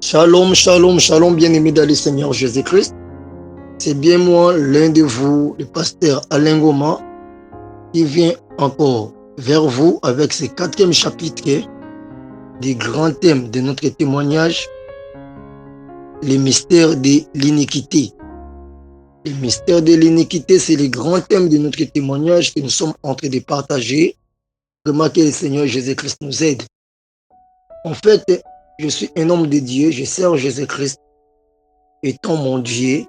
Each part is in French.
Shalom, shalom, shalom, bien-aimés dans le Seigneur Jésus-Christ. C'est bien moi, l'un de vous, le pasteur Alain Goma, qui vient encore vers vous avec ce 4e chapitre du grand thème de notre témoignage, les mystères de l'iniquité. Le mystère de l'iniquité, c'est le grand thème de notre témoignage que nous sommes en train de partager. Vraiment que le Seigneur Jésus-Christ nous aide. En fait, je suis un homme de Dieu, je sers Jésus-Christ étant mon Dieu,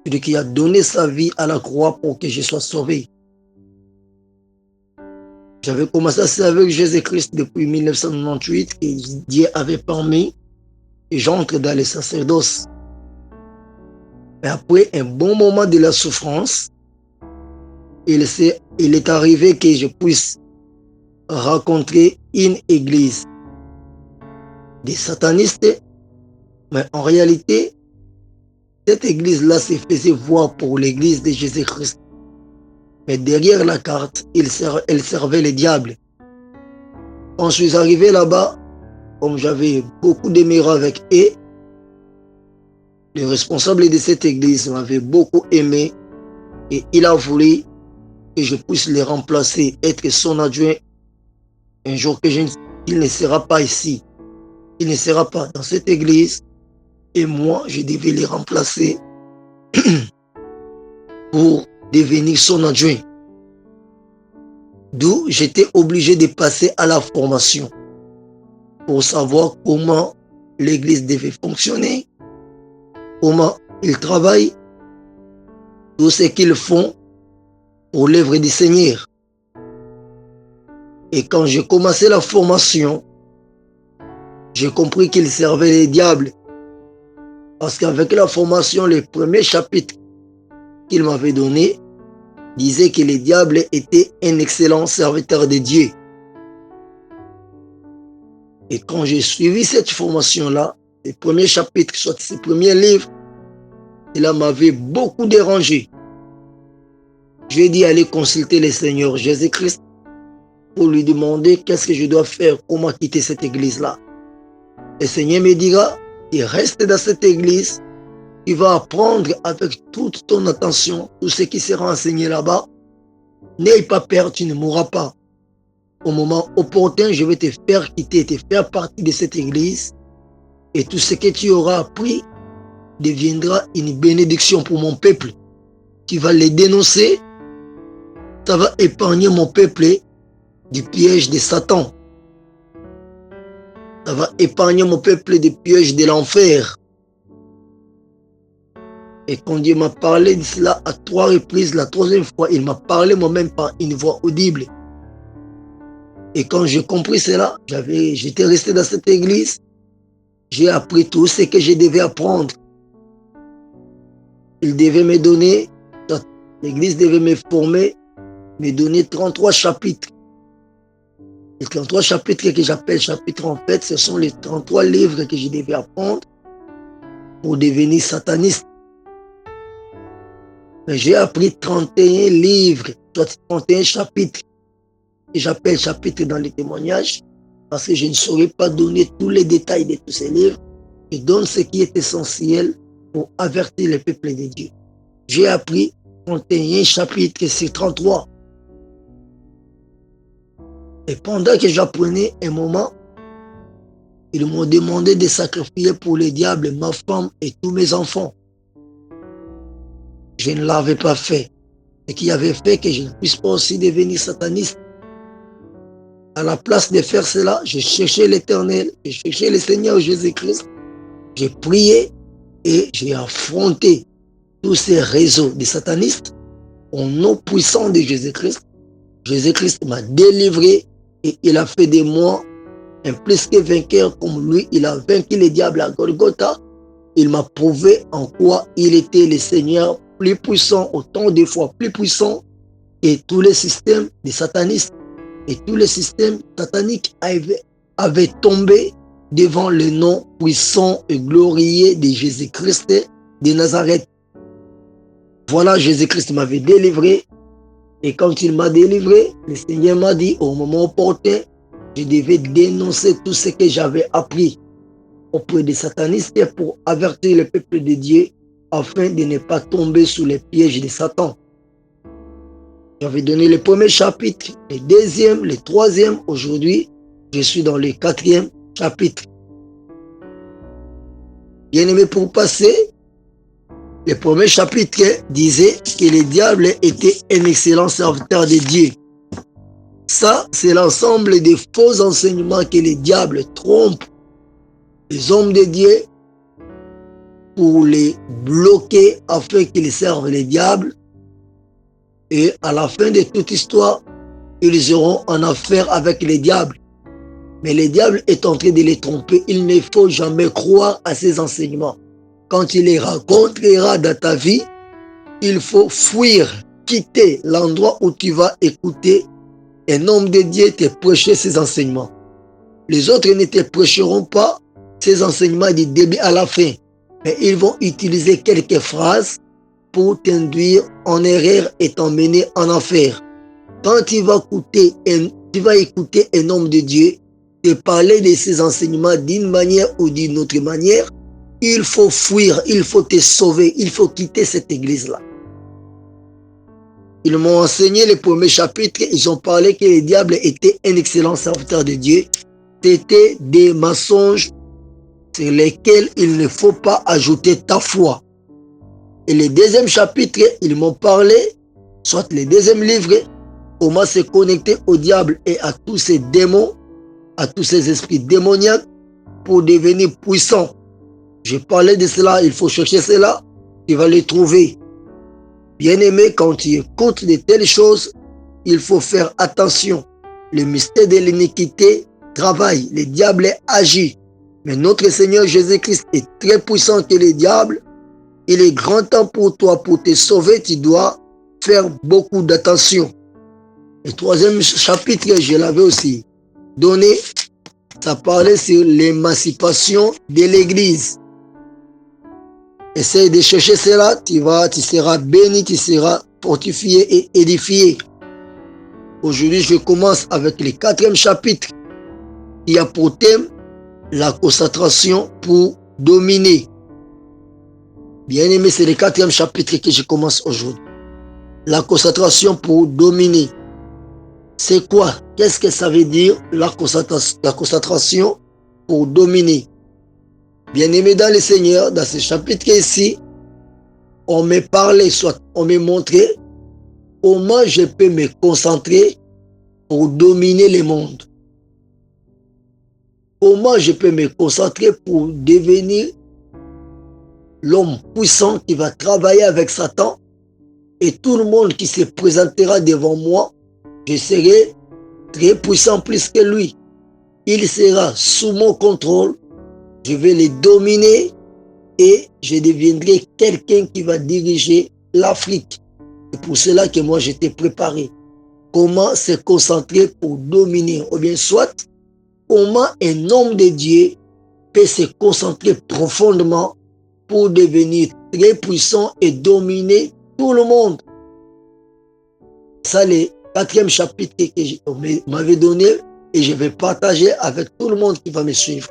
celui qui a donné sa vie à la croix pour que je sois sauvé. J'avais commencé à servir Jésus-Christ depuis 1998, que Dieu avait permis et j'entre dans le sacerdoce. Mais après un bon moment de la souffrance, il est arrivé que je puisse rencontrer une église des satanistes, mais en réalité, cette église-là se faisait voir pour l'église de Jésus-Christ. Mais derrière la carte, elle servait le diable. Quand je suis arrivé là-bas, comme j'avais beaucoup d'émirats avec eux, le responsable de cette église m'avait beaucoup aimé et il a voulu que je puisse les remplacer, être son adjoint un jour que il ne sera pas ici. Il ne sera pas dans cette église et moi, je devais les remplacer pour devenir son adjoint. D'où j'étais obligé de passer à la formation pour savoir comment l'église devait fonctionner, comment ils travaillent, tout ce qu'ils font pour l'œuvre du Seigneur. Et quand j'ai commencé la formation, j'ai compris qu'ils servaient les diables. Parce qu'avec la formation, le premier chapitre qu'il m'avait donné disait que le diable était un excellent serviteur de Dieu. Et quand j'ai suivi cette formation-là, le premier chapitre, soit ce premier livre, cela m'avait beaucoup dérangé. J'ai dit aller consulter le Seigneur Jésus-Christ pour lui demander qu'est-ce que je dois faire, comment quitter cette église-là. Le Seigneur me dira, tu restes dans cette église, tu vas apprendre avec toute ton attention tout ce qui sera enseigné là-bas. N'aie pas peur, tu ne mourras pas. Au moment opportun, je vais te faire quitter, te faire partie de cette église. Et tout ce que tu auras appris deviendra une bénédiction pour mon peuple. Tu vas les dénoncer, ça va épargner mon peuple du piège de Satan. Ça va épargner mon peuple du piège de l'enfer. Et quand Dieu m'a parlé de cela à 3 reprises, la 3e fois, il m'a parlé moi-même par une voix audible. Et quand j'ai compris cela, j'étais resté dans cette église. J'ai appris tout ce que je devais apprendre. Il devait me donner, l'église devait me former, me donner 33 chapitres. Les 33 chapitres que j'appelle chapitres, en fait, ce sont les 33 livres que je devais apprendre pour devenir sataniste. Mais j'ai appris 31 livres, soit 31 chapitres, que j'appelle chapitres dans les témoignages, parce que je ne saurais pas donner tous les détails de tous ces livres. Je donne ce qui est essentiel pour avertir le peuple de Dieu. J'ai appris 31 chapitres sur 33. Et pendant que j'apprenais un moment, ils m'ont demandé de sacrifier pour le diable ma femme et tous mes enfants. Je ne l'avais pas fait. Ce qui avait fait que je ne puisse pas aussi devenir sataniste. À la place de faire cela, j'ai cherché l'Éternel, j'ai cherché le Seigneur Jésus-Christ, j'ai prié et j'ai affronté tous ces réseaux de satanistes au nom puissant de Jésus-Christ. Jésus-Christ m'a délivré et il a fait de moi un plus que vainqueur comme lui. Il a vaincu le diable à Golgotha. Il m'a prouvé en quoi il était le Seigneur plus puissant, autant de fois plus puissant que tous les systèmes des satanistes. Et tous les systèmes sataniques avaient tombé devant le nom puissant et glorieux de Jésus-Christ de Nazareth. Voilà, Jésus-Christ m'avait délivré. Et quand il m'a délivré, le Seigneur m'a dit, au moment opportun, je devais dénoncer tout ce que j'avais appris. auprès des satanistes pour avertir le peuple de Dieu afin de ne pas tomber sous les pièges de Satan. J'avais donné le premier chapitre, le deuxième, le troisième. Aujourd'hui, je suis dans le quatrième chapitre. Bien aimé, pour passer, le premier chapitre disait que le diable était un excellent serviteur de Dieu. Ça, c'est l'ensemble des faux enseignements que le diable trompe les hommes de Dieu pour les bloquer afin qu'ils servent le diable. Et à la fin de toute histoire, ils auront en affaire avec le diable. Mais le diable est en train de les tromper. Il ne faut jamais croire à ces enseignements. Quand il les rencontrera dans ta vie, il faut fuir, quitter l'endroit où tu vas écouter un homme de Dieu te prêcher ces enseignements. Les autres ne te prêcheront pas ces enseignements du début à la fin, mais ils vont utiliser quelques phrases pour t'induire en erreur et t'emmener en enfer. Quand tu vas écouter un homme de Dieu te parler de ces enseignements d'une manière ou d'une autre manière, il faut fuir, il faut te sauver, il faut quitter cette église-là. Ils m'ont enseigné le premier chapitre, ils ont parlé que le diable était un excellent serviteur de Dieu. C'était des mensonges sur lesquels il ne faut pas ajouter ta foi. Et le deuxième chapitre, ils m'ont parlé, soit le deuxième livre, comment se connecter au diable et à tous ces démons, à tous ces esprits démoniaques pour devenir puissant. J'ai parlé de cela, il faut chercher cela, tu vas les trouver. Bien-aimé, quand tu écoutes de telles choses, il faut faire attention. Le mystère de l'iniquité travaille, le diable agit. Mais notre Seigneur Jésus-Christ est très puissant que le diable. Il est grand temps pour toi, pour te sauver, tu dois faire beaucoup d'attention. Le troisième chapitre, je l'avais aussi donné, ça parlait sur l'émancipation de l'Église. Essaye de chercher cela, tu seras béni, tu seras fortifié et édifié. Aujourd'hui, je commence avec le quatrième chapitre qui a pour thème la concentration pour dominer. Bien aimé, c'est le quatrième chapitre que je commence aujourd'hui. La concentration pour dominer. C'est quoi? Qu'est-ce que ça veut dire la concentration pour dominer? Bien aimé dans le Seigneur, dans ce chapitre ici, on me parlait, soit on me montrait comment je peux me concentrer pour dominer le monde. Comment je peux me concentrer pour devenir l'homme puissant qui va travailler avec Satan et tout le monde qui se présentera devant moi, je serai très puissant plus que lui. Il sera sous mon contrôle. Je vais les dominer et je deviendrai quelqu'un qui va diriger l'Afrique. C'est pour cela que moi j'étais préparé. Comment se concentrer pour dominer, ou bien soit comment un homme de Dieu peut se concentrer profondément pour devenir très puissant et dominer tout le monde. Ça, le quatrième chapitre que je m'avais donné et je vais partager avec tout le monde qui va me suivre.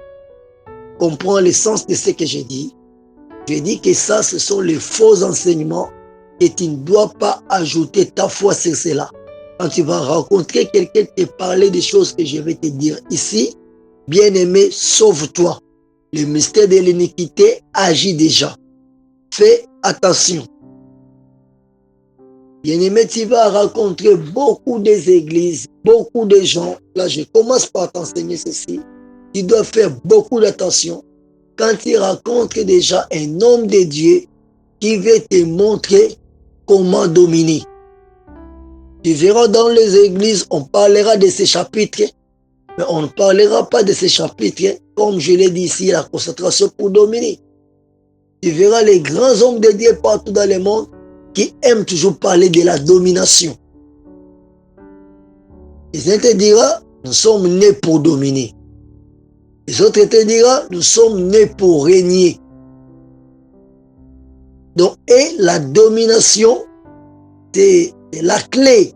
Comprends le sens de ce que j'ai dit. Je dis que ça, ce sont les faux enseignements et tu ne dois pas ajouter ta foi sur cela. Quand tu vas rencontrer quelqu'un qui te parler des choses que je vais te dire ici, bien-aimé, sauve-toi. Le mystère de l'iniquité agit déjà. Fais attention. Bien-aimé, tu vas rencontrer beaucoup des églises, beaucoup de gens. Là, je commence par t'enseigner ceci. Tu dois faire beaucoup d'attention quand tu rencontres déjà un homme de Dieu qui veut te montrer comment dominer. Tu verras dans les églises, on parlera de ces chapitres, mais on ne parlera pas de ces chapitres, comme je l'ai dit ici, la concentration pour dominer. Tu verras les grands hommes de Dieu partout dans le monde qui aiment toujours parler de la domination. Les uns te diront, nous sommes nés pour dominer. Les autres te diront, nous sommes nés pour régner. Donc, et la domination, c'est la clé.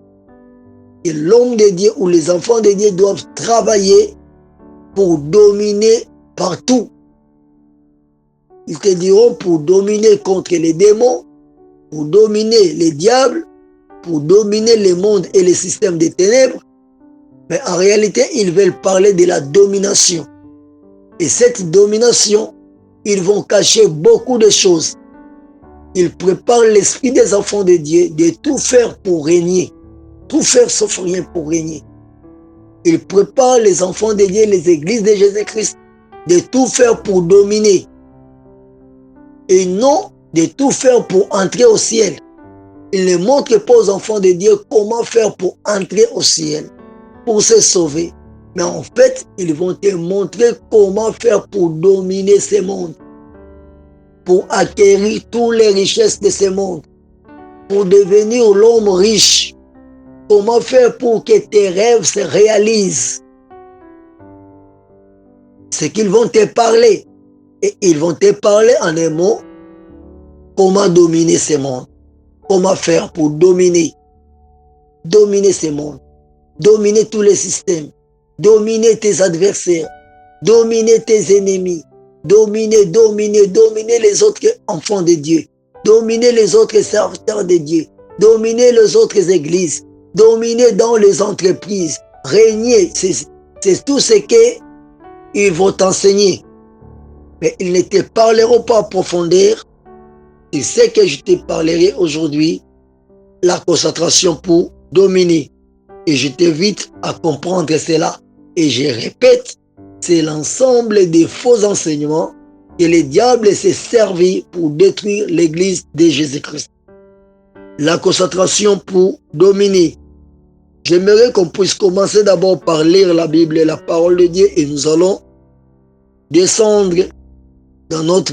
Et l'homme de Dieu ou les enfants de Dieu doivent travailler pour dominer partout. Ils te diront pour dominer contre les démons, pour dominer les diables, pour dominer le monde et les systèmes des ténèbres. Mais en réalité, ils veulent parler de la domination. Et cette domination, ils vont cacher beaucoup de choses. Ils préparent l'esprit des enfants de Dieu de tout faire pour régner. Tout faire sauf rien pour régner. Ils préparent les enfants de Dieu, les églises de Jésus-Christ, de tout faire pour dominer. Et non de tout faire pour entrer au ciel. Ils ne montrent pas aux enfants de Dieu comment faire pour entrer au ciel, pour se sauver. Mais en fait, ils vont te montrer comment faire pour dominer ce monde, pour acquérir toutes les richesses de ce monde, pour devenir l'homme riche. Comment faire pour que tes rêves se réalisent? C'est qu'ils vont te parler. Et ils vont te parler en un mot, comment dominer ce monde. Comment faire pour dominer ce monde. Dominer tous les systèmes. Dominer tes adversaires. Dominer tes ennemis. Dominer les autres enfants de Dieu. Dominer les autres serviteurs de Dieu. Dominer les autres églises. Dominer dans les entreprises. Régner, c'est tout ce qu'ils vont t'enseigner. Mais ils ne te parleront pas en profondeur. C'est ce que je te parlerai aujourd'hui, la concentration pour dominer. Et je t'invite à comprendre cela. Et je répète, c'est l'ensemble des faux enseignements que le diable s'est servi pour détruire l'église de Jésus-Christ. La concentration pour dominer. J'aimerais qu'on puisse commencer d'abord par lire la Bible et la parole de Dieu et nous allons descendre dans notre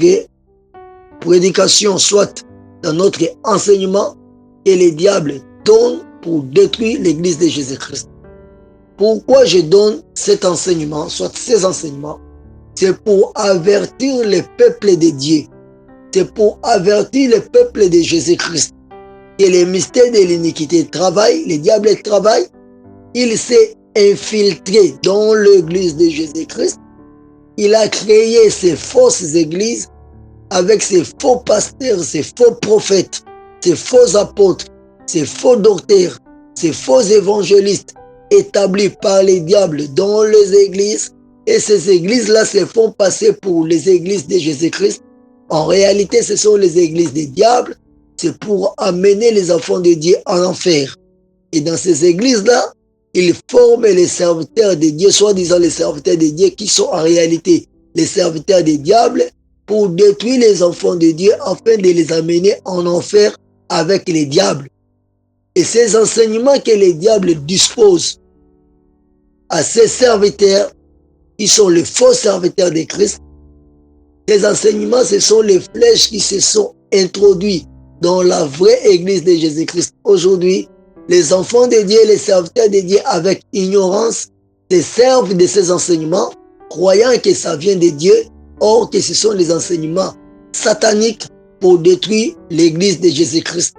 prédication, soit dans notre enseignement que le diable donne pour détruire l'église de Jésus-Christ. Pourquoi je donne cet enseignement, soit ces enseignements? C'est pour avertir le peuple de Dieu. C'est pour avertir le peuple de Jésus-Christ que les mystères de l'iniquité travaillent, le diable travaille, il s'est infiltré dans l'église de Jésus-Christ. Il a créé ces fausses églises avec ces faux pasteurs, ces faux prophètes, ces faux apôtres, ces faux docteurs, ces faux évangélistes établis par les diables dans les églises. Et ces églises-là se font passer pour les églises de Jésus-Christ. En réalité, ce sont les églises des diables. C'est pour amener les enfants de Dieu en enfer. Et dans ces églises-là, ils forment les serviteurs de Dieu, soi-disant les serviteurs de Dieu, qui sont en réalité les serviteurs des diables, pour détruire les enfants de Dieu afin de les amener en enfer avec les diables. Et ces enseignements que les diables disposent à ces serviteurs, qui sont les faux serviteurs de Christ, ces enseignements, ce sont les flèches qui se sont introduites dans la vraie église de Jésus-Christ. Aujourd'hui, les enfants de Dieu, les serviteurs de Dieu, avec ignorance, se servent de ces enseignements, croyant que ça vient de Dieu, or que ce sont les enseignements sataniques pour détruire l'église de Jésus-Christ.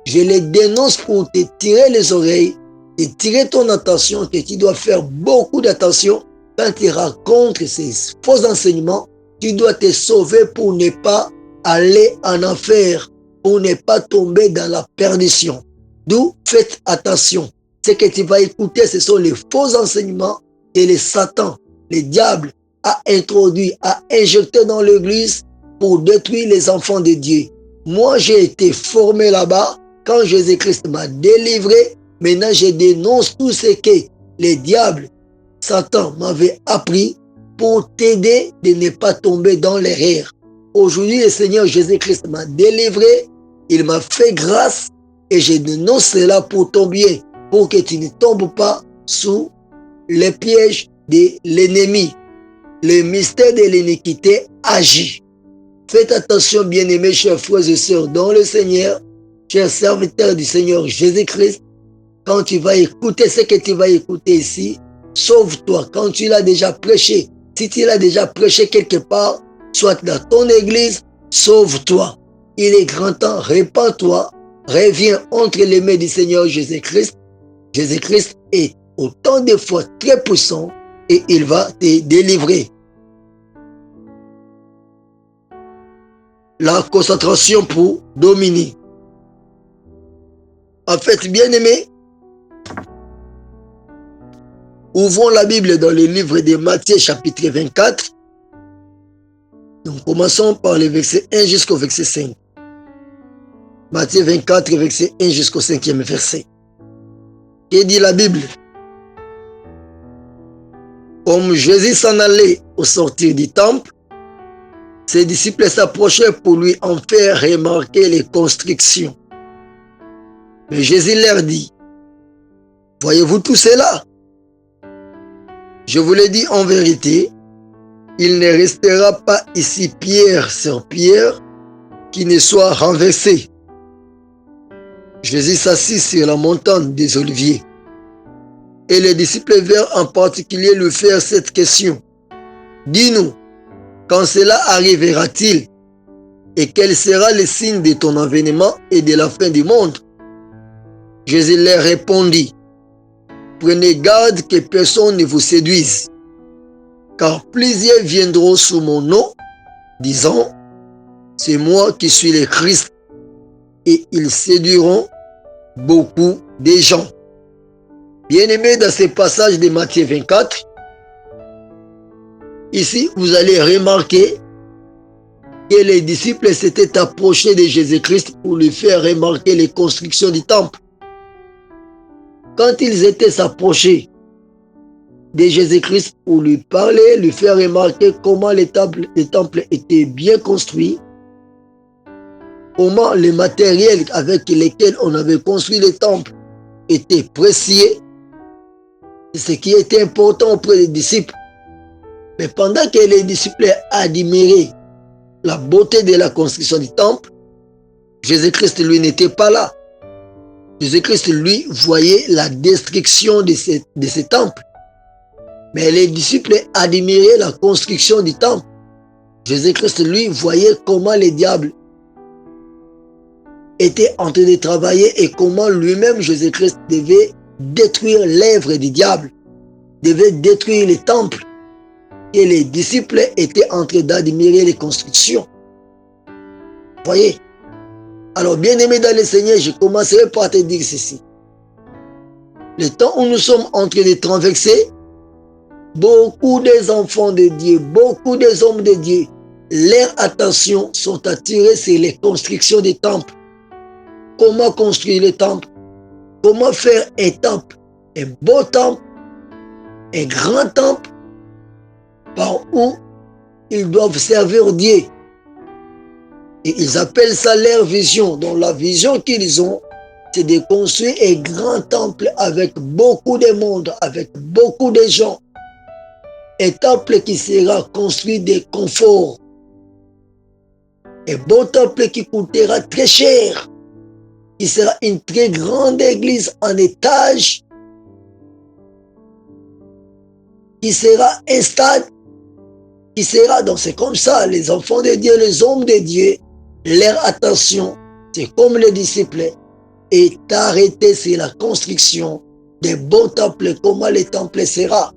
Je les dénonce pour te tirer les oreilles, te tirer ton attention, que tu dois faire beaucoup d'attention quand tu racontes ces faux enseignements. Tu dois te sauver pour ne pas aller en enfer, pour ne pas tomber dans la perdition. D'où faites attention. Ce que tu vas écouter, ce sont les faux enseignements que les Satan, les diables, a introduit, a injecté dans l'église pour détruire les enfants de Dieu. Moi, j'ai été formé là-bas. Quand Jésus-Christ m'a délivré, maintenant je dénonce tout ce que les diables, Satan m'avait appris pour t'aider de ne pas tomber dans l'erreur. Aujourd'hui, le Seigneur Jésus-Christ m'a délivré, il m'a fait grâce et je dénonce cela pour ton bien, pour que tu ne tombes pas sous les pièges de l'ennemi. Le mystère de l'iniquité agit. Faites attention, bien-aimés, chers frères et sœurs, dans le Seigneur, chers serviteurs du Seigneur Jésus-Christ, quand tu vas écouter ce que tu vas écouter ici, sauve-toi. Quand tu l'as déjà prêché, si tu l'as déjà prêché quelque part, soit dans ton église, sauve-toi. Il est grand temps, répands-toi, reviens entre les mains du Seigneur Jésus-Christ. Jésus-Christ est autant de fois très puissant et il va te délivrer. la concentration pour dominer. En fait, bien-aimés, ouvrons la Bible dans le livre de Matthieu chapitre 24. Nous commençons par le verset 1 jusqu'au verset 5. Matthieu 24, verset 1 jusqu'au 5e verset. Que dit la Bible? Comme Jésus s'en allait au sortir du temple, ses disciples s'approchaient pour lui en faire remarquer les constructions. Mais Jésus leur dit, « Voyez-vous tout cela? Je vous le dis en vérité, il ne restera pas ici pierre sur pierre qui ne soit renversée. » Jésus s'assit sur la montagne des Oliviers. Et les disciples vinrent en particulier lui faire cette question. « Dis-nous, quand cela arrivera-t-il? Et quel sera le signe de ton avènement et de la fin du monde? » Jésus leur répondit, « Prenez garde que personne ne vous séduise, car plusieurs viendront sous mon nom, disant, c'est moi qui suis le Christ, et ils séduiront beaucoup de gens. » Bien-aimés, dans ce passage de Matthieu 24, ici, vous allez remarquer que les disciples s'étaient approchés de Jésus-Christ pour lui faire remarquer les constructions du temple. Quand ils étaient s'approchés de Jésus-Christ pour lui parler, lui faire remarquer comment le temple était bien construit, comment les matériels avec lesquels on avait construit le temple étaient précieux, ce qui était important auprès des disciples. Mais pendant que les disciples admiraient la beauté de la construction du temple, Jésus-Christ, lui, n'était pas là. Jésus-Christ, lui, voyait la destruction de ce temple. Mais les disciples admiraient la construction du temple. Jésus-Christ, lui, voyait comment les diables étaient en train de travailler et comment lui-même, Jésus-Christ, devait détruire l'œuvre du diable, devait détruire les temples. Et les disciples étaient en train d'admirer les constructions. Voyez? Alors, bien-aimé dans le Seigneur, je commencerai par te dire ceci. Le temps où nous sommes en train de traverser, beaucoup des enfants de Dieu, beaucoup des hommes de Dieu, leur attention sont attirés sur les constructions des temples. Comment construire le temple? Comment faire un temple? Un beau temple? Un grand temple? Par où ils doivent servir Dieu. Et ils appellent ça leur vision. Donc la vision qu'ils ont, c'est de construire un grand temple avec beaucoup de monde, avec beaucoup de gens. Un temple qui sera construit de confort. Un beau temple qui coûtera très cher. Qui sera une très grande église en étage. Qui sera un stade. Qui sera, donc c'est comme ça, les enfants de Dieu, les hommes de Dieu, leur attention, c'est comme les disciples, est arrêtée sur la construction des beaux temples, comment le temple sera.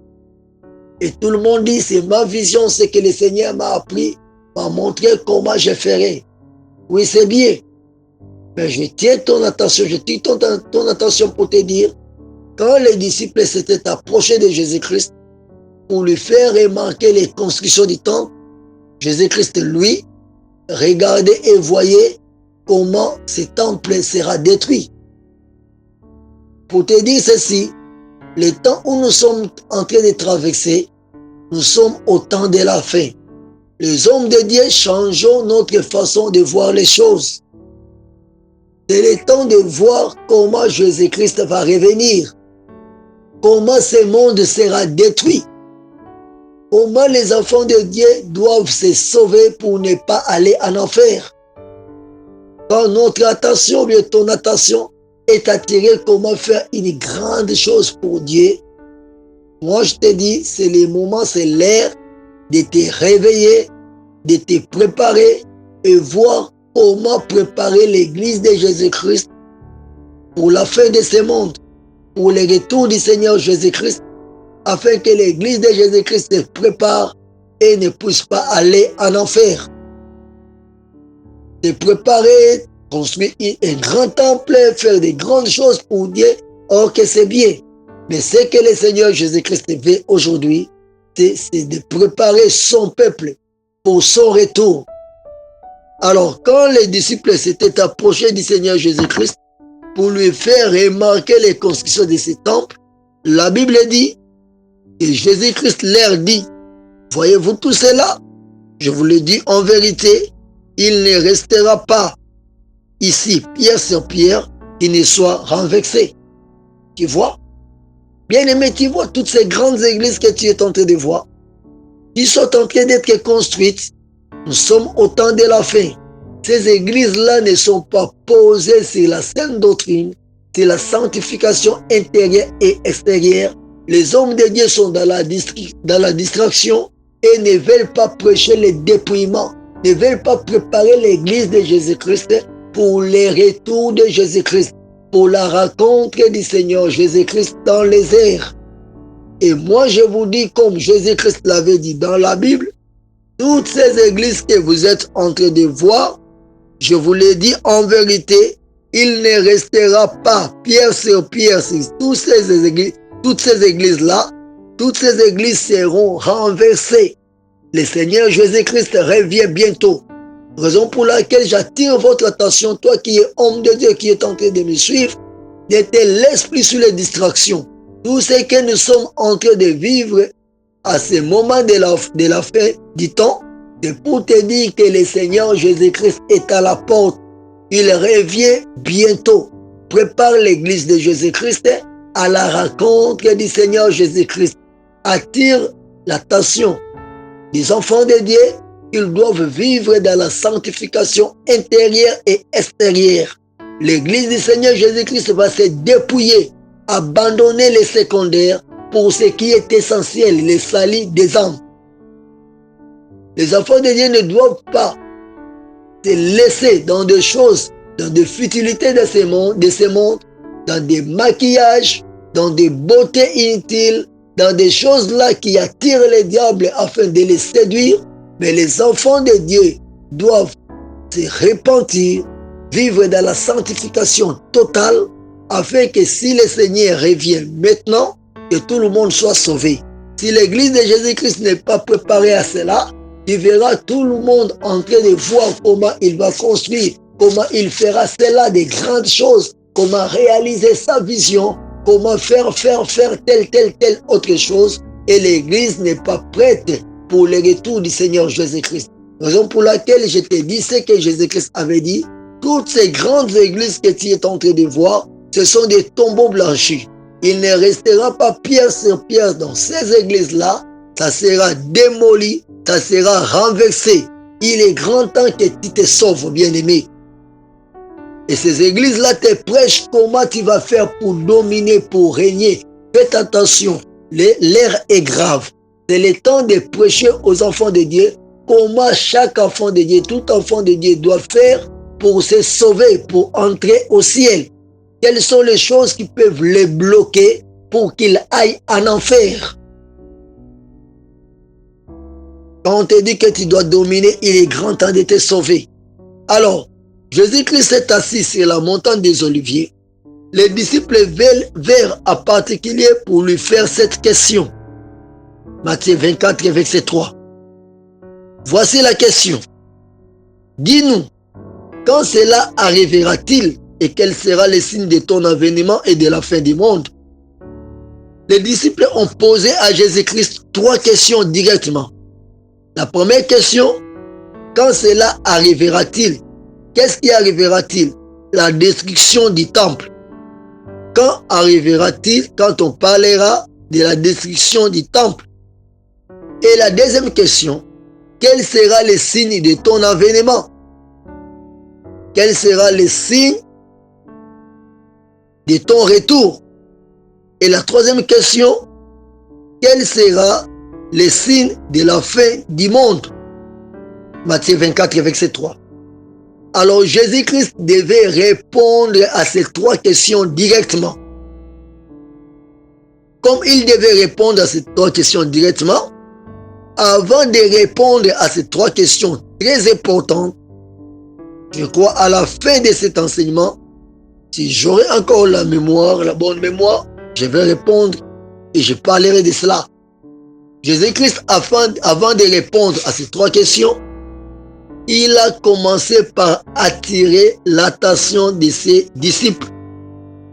Et tout le monde dit, c'est ma vision, c'est que le Seigneur m'a appris, m'a montré comment je ferai. Oui, c'est bien. Mais je tiens ton attention, ton attention pour te dire, quand les disciples s'étaient approchés de Jésus-Christ, pour lui faire remarquer les constructions du temple, Jésus-Christ, lui, regardait et voyait comment ce temple sera détruit. Pour te dire ceci, le temps où nous sommes en train de traverser, nous sommes au temps de la fin. Les hommes de Dieu changeons notre façon de voir les choses. C'est le temps de voir comment Jésus-Christ va revenir, comment ce monde sera détruit. Comment les enfants de Dieu doivent se sauver pour ne pas aller en enfer. Quand notre attention, bien ton attention, est attirée comment faire une grande chose pour Dieu, moi je te dis, c'est le moment, c'est l'heure de te réveiller, de te préparer et voir comment préparer l'église de Jésus-Christ pour la fin de ce monde, pour le retour du Seigneur Jésus-Christ, afin que l'église de Jésus-Christ se prépare et ne puisse pas aller en enfer. se préparer, construire un grand temple, faire des grandes choses pour Dieu, or que c'est bien. Mais ce que le Seigneur Jésus-Christ veut aujourd'hui, c'est de préparer son peuple pour son retour. Alors, quand les disciples s'étaient approchés du Seigneur Jésus-Christ pour lui faire remarquer les constructions de ce temple, la Bible dit que Jésus-Christ leur dit, voyez-vous tout cela? Je vous le dis en vérité, il ne restera pas ici, pierre sur pierre, qui ne soit renversé. Tu vois? Bien-aimé, tu vois toutes ces grandes églises que tu es en train de voir, qui sont en train d'être construites. Nous sommes au temps de la fin. Ces églises-là ne sont pas posées sur la sainte doctrine, sur la sanctification intérieure et extérieure. Les hommes de Dieu sont dans la distraction et ne veulent pas prêcher le dépouillement, ne veulent pas préparer l'église de Jésus-Christ pour le retour de Jésus-Christ, pour la rencontre du Seigneur Jésus-Christ dans les airs. Et moi, je vous dis, comme Jésus-Christ l'avait dit dans la Bible, toutes ces églises que vous êtes en train de voir, je vous l'ai dit en vérité, il ne restera pas pierre sur pierre sur toutes ces églises-là. Toutes ces églises seront renversées. Le Seigneur Jésus-Christ revient bientôt. Raison pour laquelle j'attire votre attention, toi qui es homme de Dieu, qui est en train de me suivre, ne te laisse plus sur les distractions. Tout ce que nous sommes en train de vivre à ce moment de la fin du temps, c'est pour te dire que le Seigneur Jésus-Christ est à la porte. Il revient bientôt. Prépare l'église de Jésus-Christ à la rencontre du Seigneur Jésus-Christ. Attire l'attention des enfants de Dieu qu'ils doivent vivre dans la sanctification intérieure et extérieure. L'église du Seigneur Jésus-Christ va se dépouiller, abandonner les secondaires pour ce qui est essentiel, le salut des âmes. Les enfants de Dieu ne doivent pas se laisser dans des choses, dans des futilités de ce monde, dans des maquillages, dans des beautés inutiles, dans des choses-là qui attirent les diables afin de les séduire. Mais les enfants de Dieu doivent se repentir, vivre dans la sanctification totale, afin que si le Seigneur revient maintenant, que tout le monde soit sauvé. Si l'église de Jésus-Christ n'est pas préparée à cela, tu verras tout le monde en train de voir comment il va construire, comment il fera cela, des grandes choses, comment réaliser sa vision, comment faire telle autre chose. Et l'église n'est pas prête pour le retour du Seigneur Jésus-Christ. Raison pour laquelle je te dis ce que Jésus-Christ avait dit. Toutes ces grandes églises que tu es en train de voir, ce sont des tombeaux blanchis. Il ne restera pas pierre sur pierre dans ces églises-là. Ça sera démoli, ça sera renversé. Il est grand temps que tu te sauves, bien-aimé. Et ces églises-là te prêchent comment tu vas faire pour dominer, pour régner. Faites attention, l'ère est grave. C'est le temps de prêcher aux enfants de Dieu comment chaque enfant de Dieu, tout enfant de Dieu doit faire pour se sauver, pour entrer au ciel. Quelles sont les choses qui peuvent les bloquer pour qu'ils aillent en enfer? Quand on te dit que tu dois dominer, il est grand temps de te sauver. Alors, Jésus-Christ est assis sur la montagne des Oliviers. Les disciples vinrent en particulier pour lui faire cette question. Matthieu 24, verset 3. Voici la question. Dis-nous, quand cela arrivera-t-il et quel sera le signe de ton avènement et de la fin du monde? Les disciples ont posé à Jésus-Christ 3 questions directement. La première question, quand cela arrivera-t-il? Qu'est-ce qui arrivera-t-il? La destruction du temple. Quand arrivera-t-il quand on parlera de la destruction du temple? Et la deuxième question, quel sera le signe de ton avènement? Quel sera le signe de ton retour? Et la troisième question, quel sera le signe de la fin du monde? Matthieu 24, verset 3. Alors Jésus-Christ devait répondre à ces 3 questions directement. Comme il devait répondre à ces 3 questions directement, avant de répondre à ces 3 questions très importantes, Je crois à la fin de cet enseignement, si j'aurai encore la mémoire, la bonne mémoire, je vais répondre et je parlerai de cela. Jésus-Christ, avant de répondre à ces trois questions, il a commencé par attirer l'attention de ses disciples.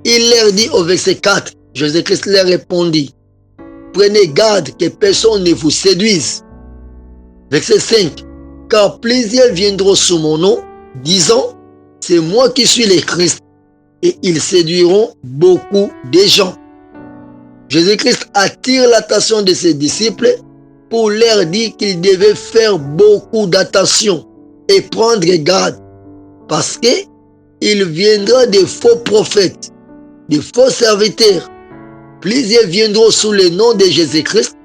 Il leur dit au verset 4, Jésus-Christ leur répondit, prenez garde que personne ne vous séduise. Verset 5, car plusieurs viendront sous mon nom, disant, c'est moi qui suis le Christ, et ils séduiront beaucoup de gens. Jésus-Christ attire l'attention de ses disciples pour leur dire qu'ils devaient faire beaucoup d'attention et prendre garde, parce qu'il viendra des faux prophètes, des faux serviteurs. Plusieurs viendront sous le nom de Jésus-Christ,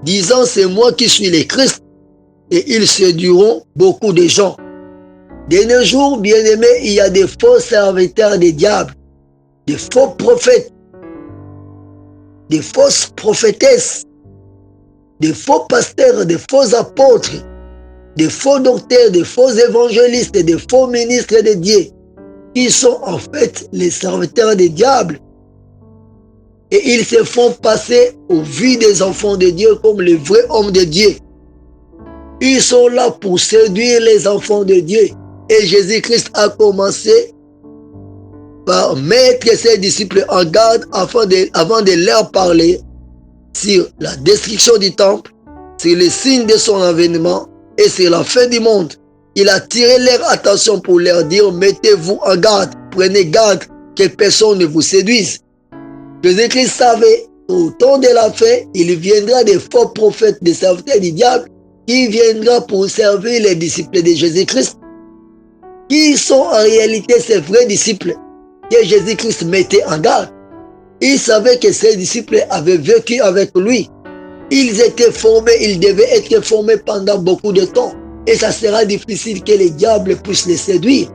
disant c'est moi qui suis le Christ, et ils séduiront beaucoup de gens. De nos jours, bien-aimés, il y a des faux serviteurs des diables, des faux prophètes, des fausses prophétesses, des faux pasteurs, des faux apôtres, des faux docteurs, des faux évangélistes, des faux ministres de Dieu, qui sont en fait les serviteurs des diables. Et ils se font passer aux vues des enfants de Dieu comme les vrais hommes de Dieu. Ils sont là pour séduire les enfants de Dieu. Et Jésus-Christ a commencé par mettre ses disciples en garde avant de leur parler sur la destruction du temple, sur les signes de son avènement et sur la fin du monde. Il a tiré leur attention pour leur dire, mettez-vous en garde, prenez garde que personne ne vous séduise. Jésus-Christ savait qu'au temps de la fin, il viendra des faux prophètes, des serviteurs du diable, qui viendra pour servir les disciples de Jésus-Christ, qui sont en réalité ses vrais disciples, que Jésus-Christ mettait en garde. Il savait que ses disciples avaient vécu avec lui. Ils étaient formés, ils devaient être formés pendant beaucoup de temps. Et ça sera difficile que les diables puissent les séduire.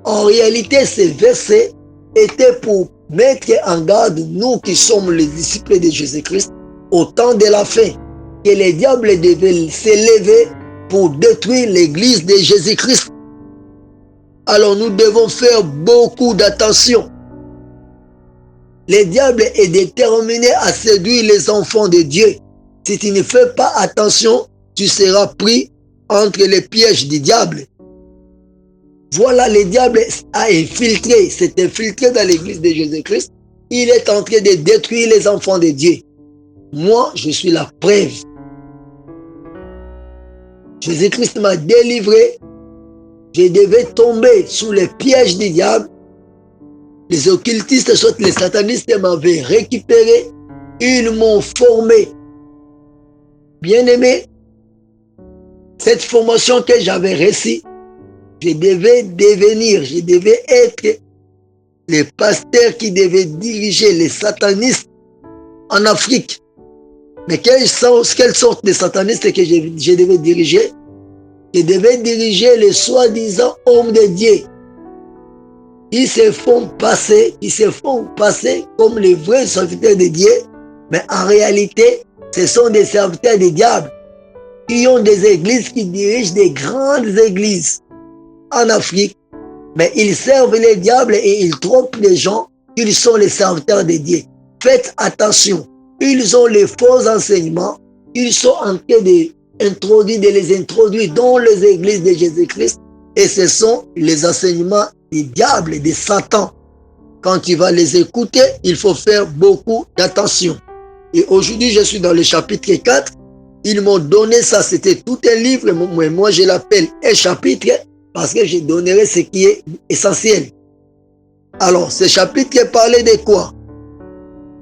En réalité, ces versets étaient pour mettre en garde nous qui sommes les disciples de Jésus-Christ au temps de la fin. Que les diables devaient s'élever pour détruire l'église de Jésus-Christ. Alors nous devons faire beaucoup d'attention. Le diable est déterminé à séduire les enfants de Dieu. Si tu ne fais pas attention, tu seras pris entre les pièges du diable. Voilà, le diable a infiltré, s'est infiltré dans l'église de Jésus-Christ. Il est en train de détruire les enfants de Dieu. Moi, je suis la preuve. Jésus-Christ m'a délivré. Je devais tomber sous les pièges du diable. Les occultistes, soit les satanistes m'avaient récupéré. Ils m'ont formé. Bien-aimé, cette formation que j'avais reçue, je devais être le pasteur qui devait diriger les satanistes en Afrique. Mais quelle sorte de satanistes que je devais diriger? Je devais diriger les soi-disant hommes de Dieu qui se font passer comme les vrais serviteurs de Dieu, mais en réalité, ce sont des serviteurs du diable qui ont des églises, qui dirigent des grandes églises en Afrique, mais ils servent les diables et ils trompent les gens. Ils sont les serviteurs de Dieu. Faites attention. Ils ont les faux enseignements. Ils sont en train de les introduire dans les églises de Jésus-Christ. Et ce sont les enseignements du diable, de Satan. Quand tu vas les écouter, il faut faire beaucoup d'attention. Et aujourd'hui, je suis dans le chapitre 4. Ils m'ont donné ça, c'était tout un livre. Moi, je l'appelle un chapitre parce que je donnerai ce qui est essentiel. Alors, ce chapitre parlait de quoi?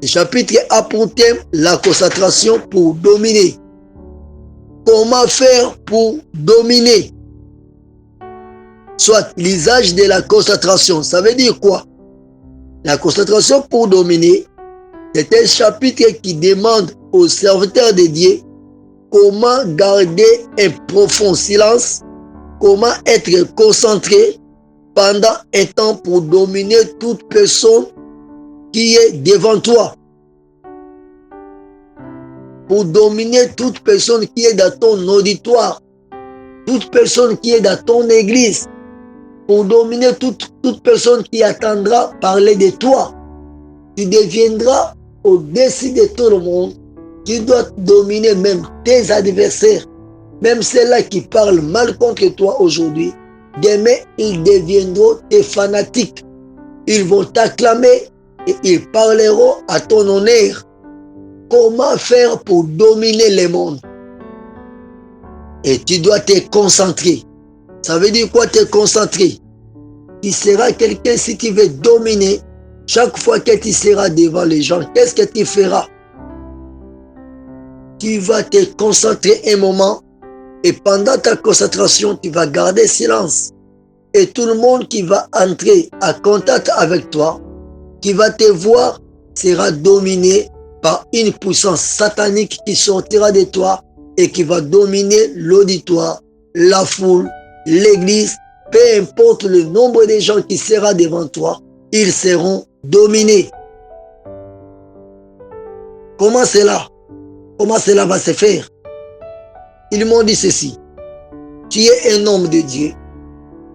Ce chapitre a pour thème la concentration pour dominer. Comment faire pour dominer? Soit l'usage de la concentration. Ça veut dire quoi? La concentration pour dominer, c'est un chapitre qui demande aux serviteurs de Dieu comment garder un profond silence, comment être concentré pendant un temps pour dominer toute personne qui est devant toi. Pour dominer toute personne qui est dans ton auditoire, toute personne qui est dans ton église. pour dominer toute personne qui attendra parler de toi. Tu deviendras au-dessus de tout le monde. Tu dois dominer même tes adversaires, même ceux-là qui parlent mal contre toi aujourd'hui. Demain, ils deviendront tes fanatiques. Ils vont t'acclamer et ils parleront à ton honneur. Comment faire pour dominer le monde? Et tu dois te concentrer. Ça veut dire quoi te concentrer? Tu seras quelqu'un, si tu veux dominer, chaque fois que tu seras devant les gens, qu'est-ce que tu feras? Tu vas te concentrer un moment et pendant ta concentration, tu vas garder silence. Et tout le monde qui va entrer en contact avec toi, qui va te voir, sera dominé par une puissance satanique qui sortira de toi et qui va dominer l'auditoire, la foule, l'église, peu importe le nombre de gens qui sera devant toi, ils seront dominés. Comment cela va se faire? Ils m'ont dit ceci. Tu es un homme de Dieu.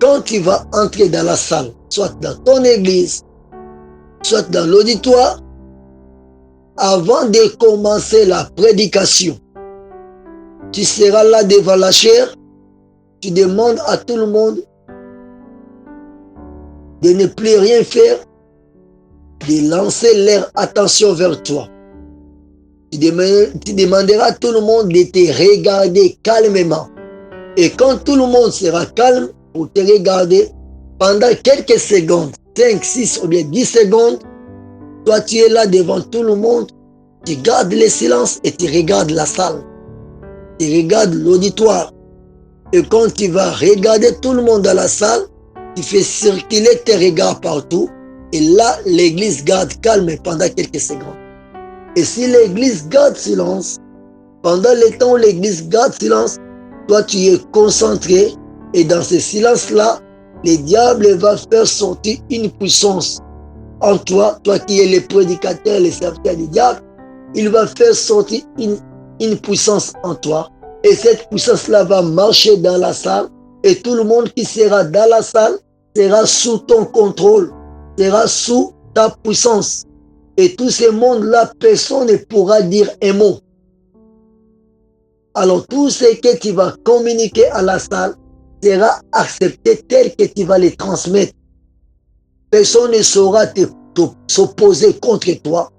Quand tu vas entrer dans la salle, soit dans ton église, soit dans l'auditoire, avant de commencer la prédication, tu seras là devant la chaire, tu demandes à tout le monde de ne plus rien faire, de lancer leur attention vers toi. Tu demanderas à tout le monde de te regarder calmement. Et quand tout le monde sera calme pour te regarder, pendant quelques secondes, 5, 6 ou bien 10 secondes, toi tu es là devant tout le monde, tu gardes le silence et tu regardes la salle. Tu regardes l'auditoire. Et quand tu vas regarder tout le monde dans la salle, tu fais circuler tes regards partout. Et là, l'église garde calme pendant quelques secondes. Et si l'église garde silence, pendant le temps où l'église garde silence, toi tu es concentré. Et dans ce silence-là, le diable va faire sortir une puissance en toi, toi qui es le prédicateur, le serviteur du diable. Il va faire sortir une puissance en toi. Et cette puissance-là va marcher dans la salle. Et tout le monde qui sera dans la salle sera sous ton contrôle, sera sous ta puissance. Et tout ce monde-là, personne ne pourra dire un mot. Alors tout ce que tu vas communiquer à la salle sera accepté tel que tu vas les transmettre. Personne ne saura s'opposer contre toi.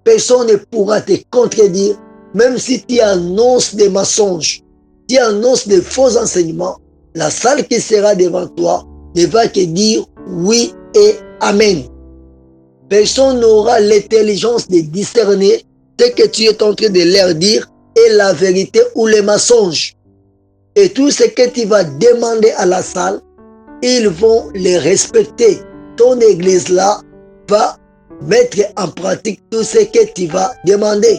Personne ne pourra te contredire, même si tu annonces des mensonges, tu annonces des faux enseignements. La salle qui sera devant toi ne va que dire oui et amen. Personne n'aura l'intelligence de discerner ce que tu es en train de leur dire est la vérité ou le mensonge. Et tout ce que tu vas demander à la salle, ils vont les respecter. Ton église là va mettre en pratique tout ce que tu vas demander.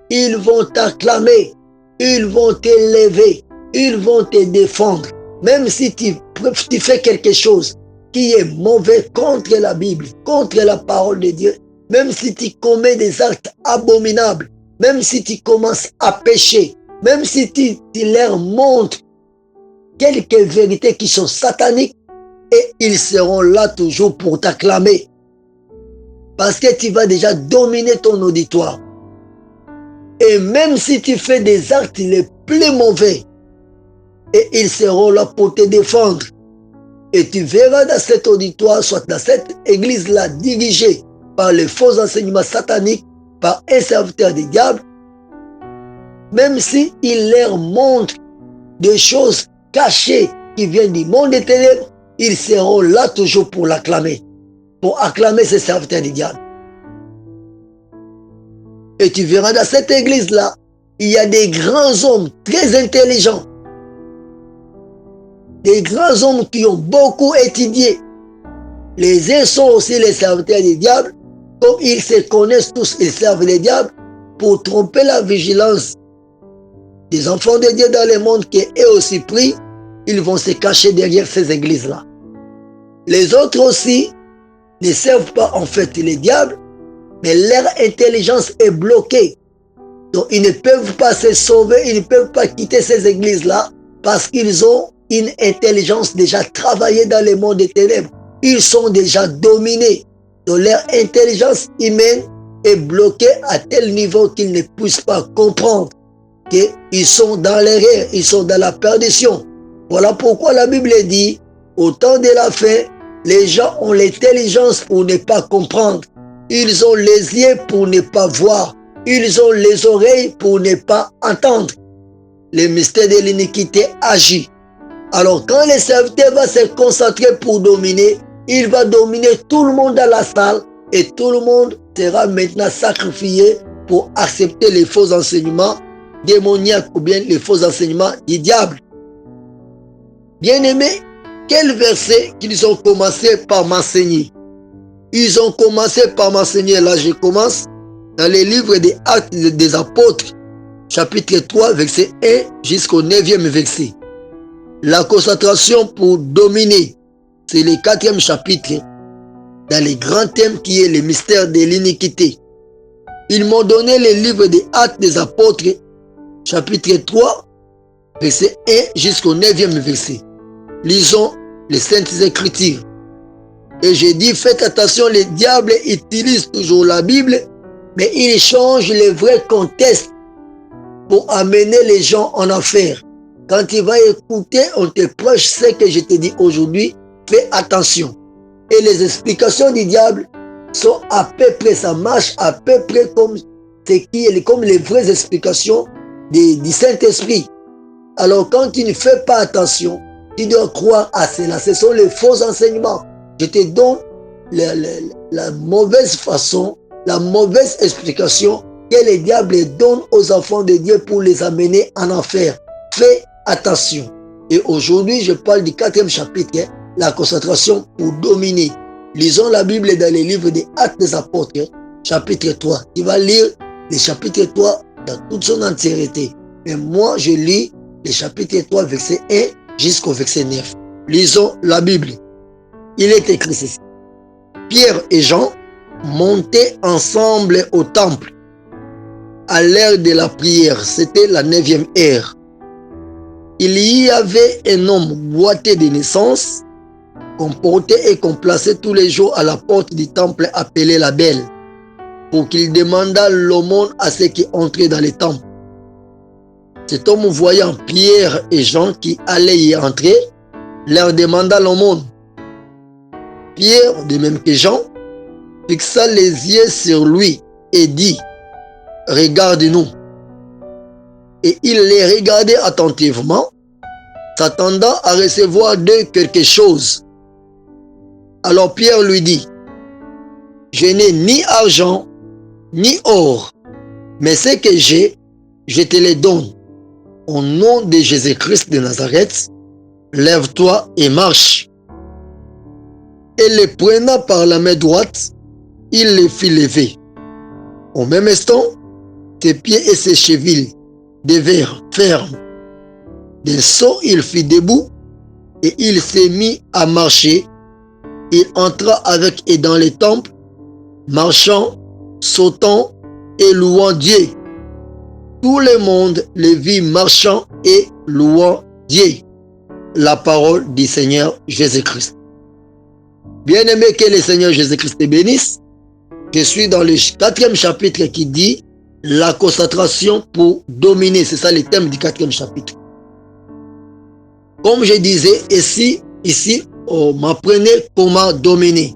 Ils vont t'acclamer, ils vont t'élever, ils vont te défendre. Même si tu fais quelque chose qui est mauvais contre la Bible, contre la parole de Dieu, même si tu commets des actes abominables, même si tu commences à pécher, même si tu leur montres quelques vérités qui sont sataniques, et ils seront là toujours pour t'acclamer. Parce que tu vas déjà dominer ton auditoire. Et même si tu fais des actes les plus mauvais, et ils seront là pour te défendre. Et tu verras dans cet auditoire, soit dans cette église-là dirigée par les faux enseignements sataniques, par un serviteur du diable, même s'il leur montre des choses cachées qui viennent du monde des ténèbres, ils seront là toujours pour l'acclamer, pour acclamer ces serviteurs du diable. Et tu verras dans cette église-là, il y a des grands hommes très intelligents, des grands hommes qui ont beaucoup étudié. Les uns sont aussi les serviteurs du diable, comme ils se connaissent tous, ils servent les diables pour tromper la vigilance des enfants de Dieu dans le monde qui est aussi pris. Ils vont se cacher derrière ces églises-là. Les autres aussi ne servent pas en fait les diables, mais leur intelligence est bloquée. Donc ils ne peuvent pas se sauver, ils ne peuvent pas quitter ces églises-là parce qu'ils ont une intelligence déjà travaillée dans les mondes des ténèbres. Ils sont déjà dominés. Donc leur intelligence humaine est bloquée à tel niveau qu'ils ne puissent pas comprendre qu'ils sont dans l'erreur, ils sont dans la perdition. Voilà pourquoi la Bible dit, au temps de la fin, les gens ont l'intelligence pour ne pas comprendre. Ils ont les yeux pour ne pas voir. Ils ont les oreilles pour ne pas entendre. Le mystère de l'iniquité agit. Alors quand le serviteur va se concentrer pour dominer, il va dominer tout le monde dans la salle et tout le monde sera maintenant sacrifié pour accepter les faux enseignements démoniaques ou bien les faux enseignements du diable. Bien-aimés, quel verset qu'ils ont commencé par m'enseigner? Ils ont commencé par m'enseigner, là je commence, dans les livres des Actes des Apôtres, chapitre 3, verset 1 jusqu'au 9e verset. La concentration pour dominer, c'est le 4e chapitre, dans les grands thèmes qui est le mystère de l'iniquité. Ils m'ont donné les livres des Actes des Apôtres, chapitre 3, verset 1 jusqu'au 9e verset. Lisons les Saintes Écritures. Et j'ai dit, faites attention, le diable utilise toujours la Bible, mais il change le vrai contexte pour amener les gens en enfer. Quand tu vas écouter, on te prêche ce que je te dis aujourd'hui, fais attention. Et les explications du diable sont à peu près, ça marche à peu près comme les vraies explications du Saint-Esprit. Alors quand tu ne fais pas attention, tu dois croire à cela. Ce sont les faux enseignements. Je te donne la mauvaise façon, la mauvaise explication que le diable donne aux enfants de Dieu pour les amener en enfer. Fais attention. Et aujourd'hui, je parle du 4e chapitre, la concentration pour dominer. Lisons la Bible dans les livres des Actes des Apôtres, chapitre 3. Tu vas lire le chapitre 3 dans toute son entièreté. Mais moi, je lis le chapitre 3, verset 1 jusqu'au verset 9. Lisons la Bible. Il est écrit ceci. Pierre et Jean montaient ensemble au temple à l'heure de la prière. C'était la 9e heure. Il y avait un homme boiteux de naissance qu'on portait et qu'on plaçait tous les jours à la porte du temple appelé la Belle pour qu'il demandât l'aumône à ceux qui entraient dans le temple. Cet homme, voyant Pierre et Jean qui allaient y entrer, leur demanda l'aumône. Pierre, de même que Jean, fixa les yeux sur lui et dit, « Regarde-nous. » Et il les regardait attentivement, s'attendant à recevoir d'eux quelque chose. Alors Pierre lui dit, « Je n'ai ni argent, ni or, mais ce que j'ai, je te le donne. Au nom de Jésus-Christ de Nazareth, lève-toi et marche. » Et le prenant par la main droite, il les fit lever. Au même instant, ses pieds et ses chevilles devinrent fermes. D'un saut, il fit debout et il s'est mis à marcher. Il entra avec eux dans les temples, marchant, sautant et louant Dieu. Tout le monde les vit marchant et louant Dieu. La parole du Seigneur Jésus-Christ. Bien-aimé, que le Seigneur Jésus-Christ te bénisse. Je suis dans le 4e chapitre qui dit la concentration pour dominer. C'est ça le thème du 4e chapitre. Comme je disais, ici, on m'apprenait comment dominer.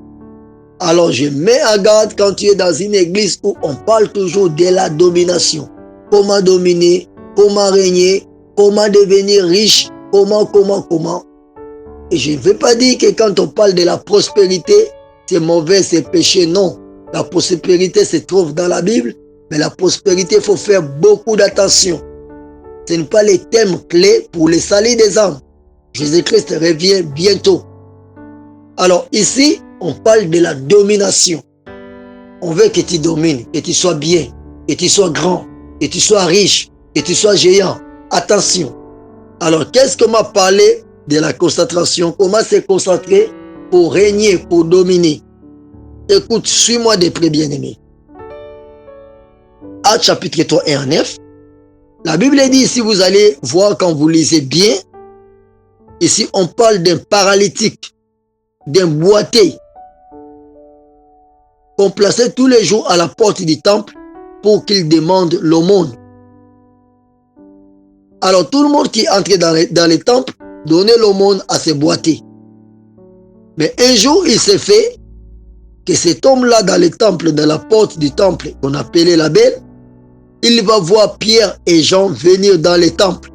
Alors je mets en garde quand tu es dans une église où on parle toujours de la domination. Comment dominer, comment régner, comment devenir riche, comment. Et je ne veux pas dire que quand on parle de la prospérité, c'est mauvais, c'est péché. Non, la prospérité se trouve dans la Bible, mais la prospérité, il faut faire beaucoup d'attention. Ce n'est pas les thèmes clés pour le salut des âmes. Jésus-Christ revient bientôt. Alors ici, on parle de la domination. On veut que tu domines, que tu sois bien, que tu sois grand, que tu sois riche, que tu sois géant. Attention. Alors, qu'est-ce qu'on m'a parlé de la concentration? Comment se concentrer pour régner, pour dominer? Écoute, suis-moi de près, bien-aimé. Actes chapitre 3 et 9. La Bible dit, si vous allez voir quand vous lisez bien, Ici, on parle d'un paralytique, d'un boiteux, qu'on plaçait tous les jours à la porte du temple pour qu'il demande l'aumône. Alors, tout le monde qui entrait dans les temples donnait l'aumône à ces boiteux. Mais un jour, il s'est fait que cet homme-là, dans le temple, dans la porte du temple, qu'on appelait la Belle, il va voir Pierre et Jean venir dans le temple.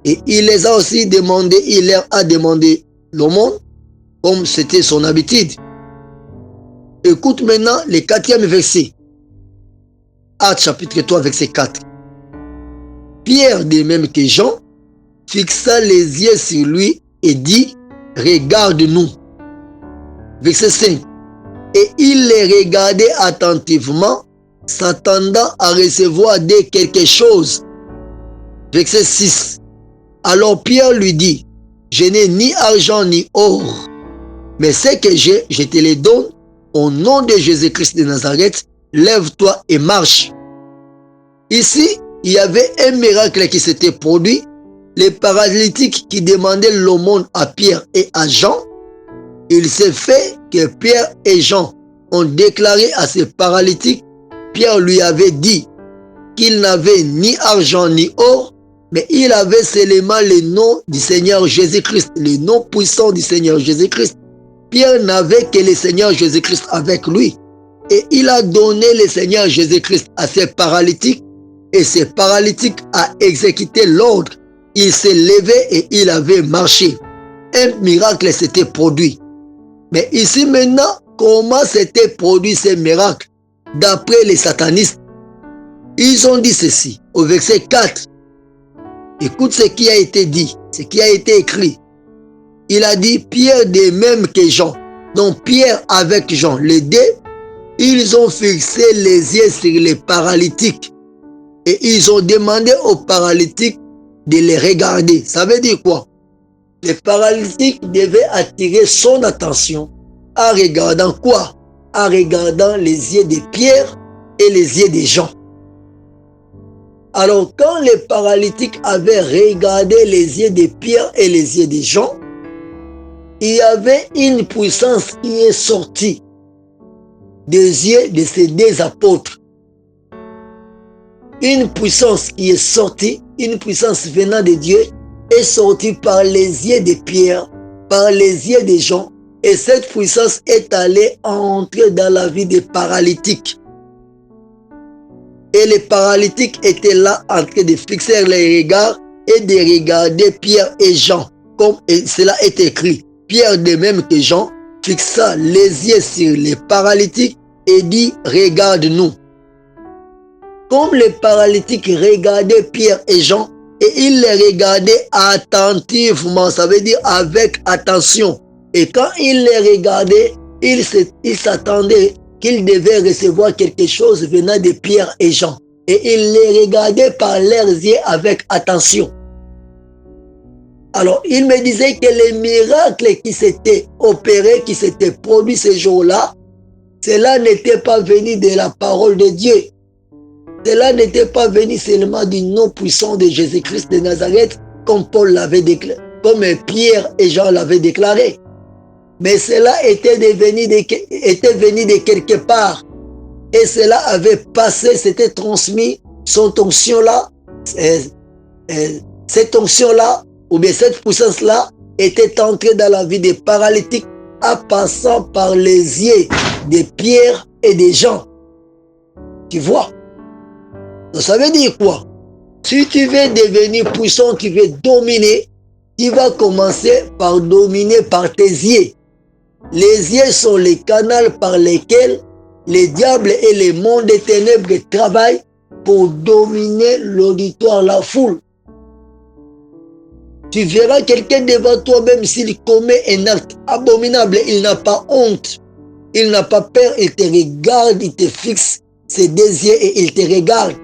Et il les a aussi demandé, il leur a demandé l'aumône, comme c'était son habitude. Écoute maintenant le 4e verset. Actes chapitre 3, verset 4. Pierre, de même que Jean, fixa les yeux sur lui et dit, regarde-nous. Verset 5. Et il les regardait attentivement, s'attendant à recevoir d'eux quelque chose. Verset 6. Alors Pierre lui dit, je n'ai ni argent ni or, mais ce que j'ai, je te les donne. Au nom de Jésus-Christ de Nazareth, lève-toi et marche. Ici, il y avait un miracle qui s'était produit. Les paralytiques qui demandaient l'aumône à Pierre et à Jean, il s'est fait que Pierre et Jean ont déclaré à ces paralytiques, Pierre lui avait dit qu'il n'avait ni argent ni or, mais il avait seulement le nom du Seigneur Jésus-Christ, le nom puissant du Seigneur Jésus-Christ. Pierre n'avait que le Seigneur Jésus-Christ avec lui. Et il a donné le Seigneur Jésus-Christ à ces paralytiques. Et ces paralytiques a exécuté l'ordre. Il s'est levé et il avait marché. Un miracle s'était produit. Mais ici maintenant, comment s'était produit ce miracle? D'après les satanistes, ils ont dit ceci au verset 4. Écoute ce qui a été dit, ce qui a été écrit. Il a dit Pierre de même que Jean. Donc Pierre avec Jean, les deux, ils ont fixé les yeux sur les paralytiques. Et ils ont demandé aux paralytiques de les regarder. Ça veut dire quoi? Les paralytiques devaient attirer son attention en regardant quoi? En regardant les yeux de Pierre et les yeux de Jean. Alors quand les paralytiques avaient regardé les yeux de Pierre et les yeux de Jean, il y avait une puissance qui est sortie des yeux de ces deux apôtres. Une puissance qui est sortie, une puissance venant de Dieu, est sortie par les yeux de Pierre, par les yeux de Jean, et cette puissance est allée entrer dans la vie des paralytiques. Et les paralytiques étaient là en train de fixer les regards et de regarder Pierre et Jean, comme cela est écrit. Pierre, de même que Jean, fixa les yeux sur les paralytiques et dit, regarde-nous. Comme les paralytiques regardaient Pierre et Jean, et ils les regardaient attentivement, ça veut dire avec attention. Et quand ils les regardaient, ils s'attendaient qu'ils devaient recevoir quelque chose venant de Pierre et Jean. Et ils les regardaient par leurs yeux avec attention. Alors, il me disait que les miracles qui s'étaient opérés, qui s'étaient produits ce jour-là, cela n'était pas venu de la parole de Dieu. Cela n'était pas venu seulement du nom puissant de Jésus-Christ de Nazareth, comme Paul l'avait déclaré, comme Pierre et Jean l'avaient déclaré. Mais cela était venu de quelque part. Et cela avait passé, s'était transmis, cette onction-là, ou bien cette puissance-là, était entrée dans la vie des paralytiques en passant par les yeux de Pierre et de Jean. Tu vois? Donc ça veut dire quoi? Si tu veux devenir puissant, tu veux dominer, tu vas commencer par dominer par tes yeux. Les yeux sont les canaux par lesquels les diables et les mondes des ténèbres travaillent pour dominer l'auditoire, la foule. Tu verras quelqu'un devant toi, même s'il commet un acte abominable, il n'a pas honte, il n'a pas peur, il te regarde, il te fixe ses deux yeux et il te regarde.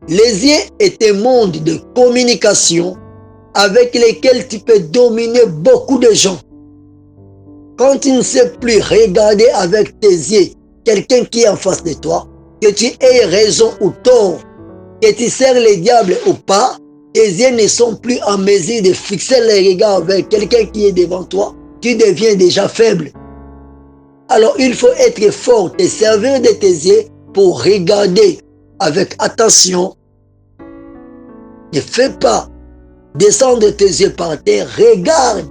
Les yeux est un monde de communication avec lesquels tu peux dominer beaucoup de gens. Quand tu ne sais plus regarder avec tes yeux quelqu'un qui est en face de toi, que tu aies raison ou tort, que tu sers les diables ou pas, tes yeux ne sont plus en mesure de fixer les regards vers quelqu'un qui est devant toi, tu deviens déjà faible. Alors il faut être fort, te servir de tes yeux pour regarder avec attention. Ne fais pas descendre tes yeux par terre, regarde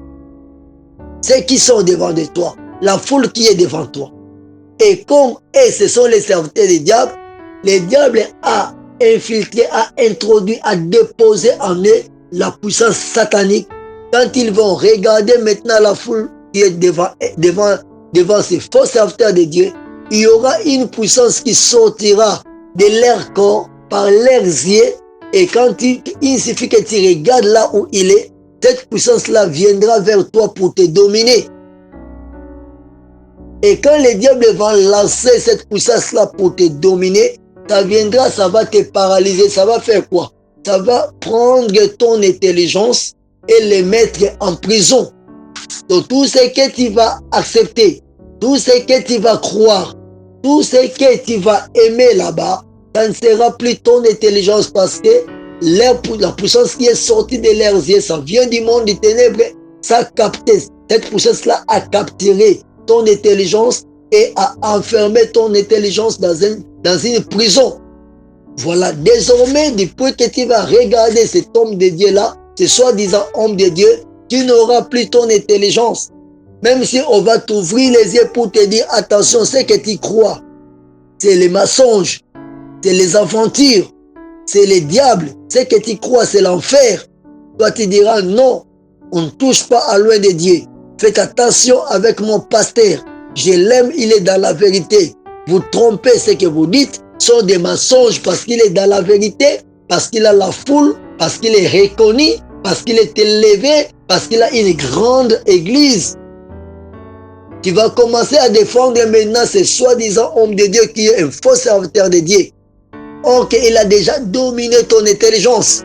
ceux qui sont devant de toi, la foule qui est devant toi. Et comme ce sont les serviteurs du diable, le diable a infiltré, a introduit, a déposé en eux la puissance satanique. Quand ils vont regarder maintenant la foule qui est devant ces faux serviteurs de Dieu, il y aura une puissance qui sortira de leur corps par leurs yeux. Et quand il suffit que tu regardes là où il est, cette puissance-là viendra vers toi pour te dominer. Et quand le diable va lancer cette puissance-là pour te dominer, ça viendra, ça va te paralyser. Ça va faire quoi? Ça va prendre ton intelligence et le mettre en prison. Donc tout ce que tu vas accepter, tout ce que tu vas croire, tout ce que tu vas aimer là-bas, ça ne sera plus ton intelligence parce que la puissance qui est sortie de leurs yeux, ça vient du monde des ténèbres, ça a capté, cette puissance-là a capturé ton intelligence et a enfermé ton intelligence dans une prison. Voilà, désormais, depuis que tu vas regarder cet homme de Dieu-là, ce soi-disant homme de Dieu, tu n'auras plus ton intelligence. Même si on va t'ouvrir les yeux pour te dire, attention, ce que tu crois, c'est les mensonges, c'est les aventures, c'est les diables. Ce que tu crois, c'est l'enfer. Toi, tu diras, non, on ne touche pas à loin de Dieu. Faites attention avec mon pasteur. Je l'aime, il est dans la vérité. Vous trompez, ce que vous dites sont des mensonges parce qu'il est dans la vérité, parce qu'il a la foule, parce qu'il est reconnu, parce qu'il est élevé, parce qu'il a une grande église. Tu vas commencer à défendre maintenant ce soi-disant homme de Dieu qui est un faux serviteur de Dieu. Or qu'il a déjà dominé ton intelligence.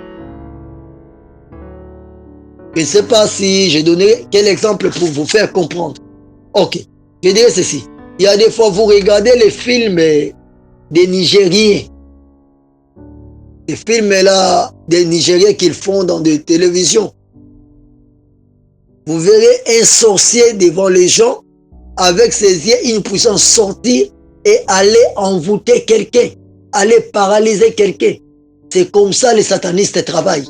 Je ne sais pas si j'ai donné quel exemple pour vous faire comprendre. Ok, je dirais ceci. Il y a des fois, vous regardez les films des Nigériens. Les films là, des Nigériens qu'ils font dans des télévisions. Vous verrez un sorcier devant les gens avec ses yeux, une puissance sortir et aller envoûter quelqu'un, aller paralyser quelqu'un. C'est comme ça les satanistes travaillent.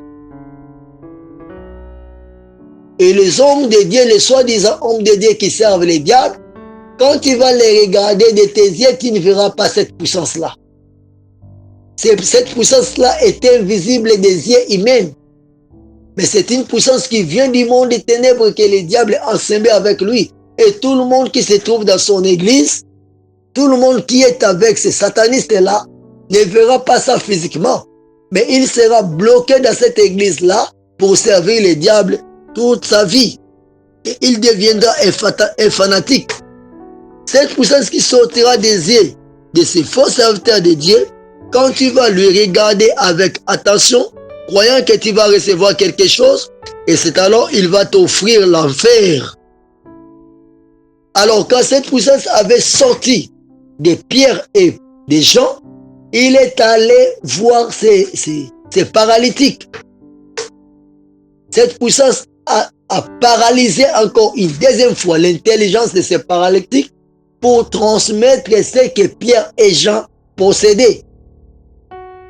Et les hommes de Dieu, les soi-disant hommes de Dieu qui servent les diables, quand tu vas les regarder de tes yeux, tu ne verras pas cette puissance-là. Cette puissance-là est invisible des yeux humains. Mais c'est une puissance qui vient du monde des ténèbres que le diable a semé avec lui. Et tout le monde qui se trouve dans son église, tout le monde qui est avec ces satanistes-là, ne verra pas ça physiquement. Mais il sera bloqué dans cette église-là pour servir le diable toute sa vie. Et il deviendra un fanatique. Cette puissance qui sortira des yeux de ces faux serviteurs de Dieu, quand tu vas lui regarder avec attention, croyant que tu vas recevoir quelque chose, et c'est alors il va t'offrir l'enfer. Alors quand cette puissance avait sorti de Pierre et des gens, il est allé voir ces paralytiques. Cette puissance a paralysé encore une deuxième fois l'intelligence de ces paralytiques pour transmettre ce que Pierre et Jean possédaient.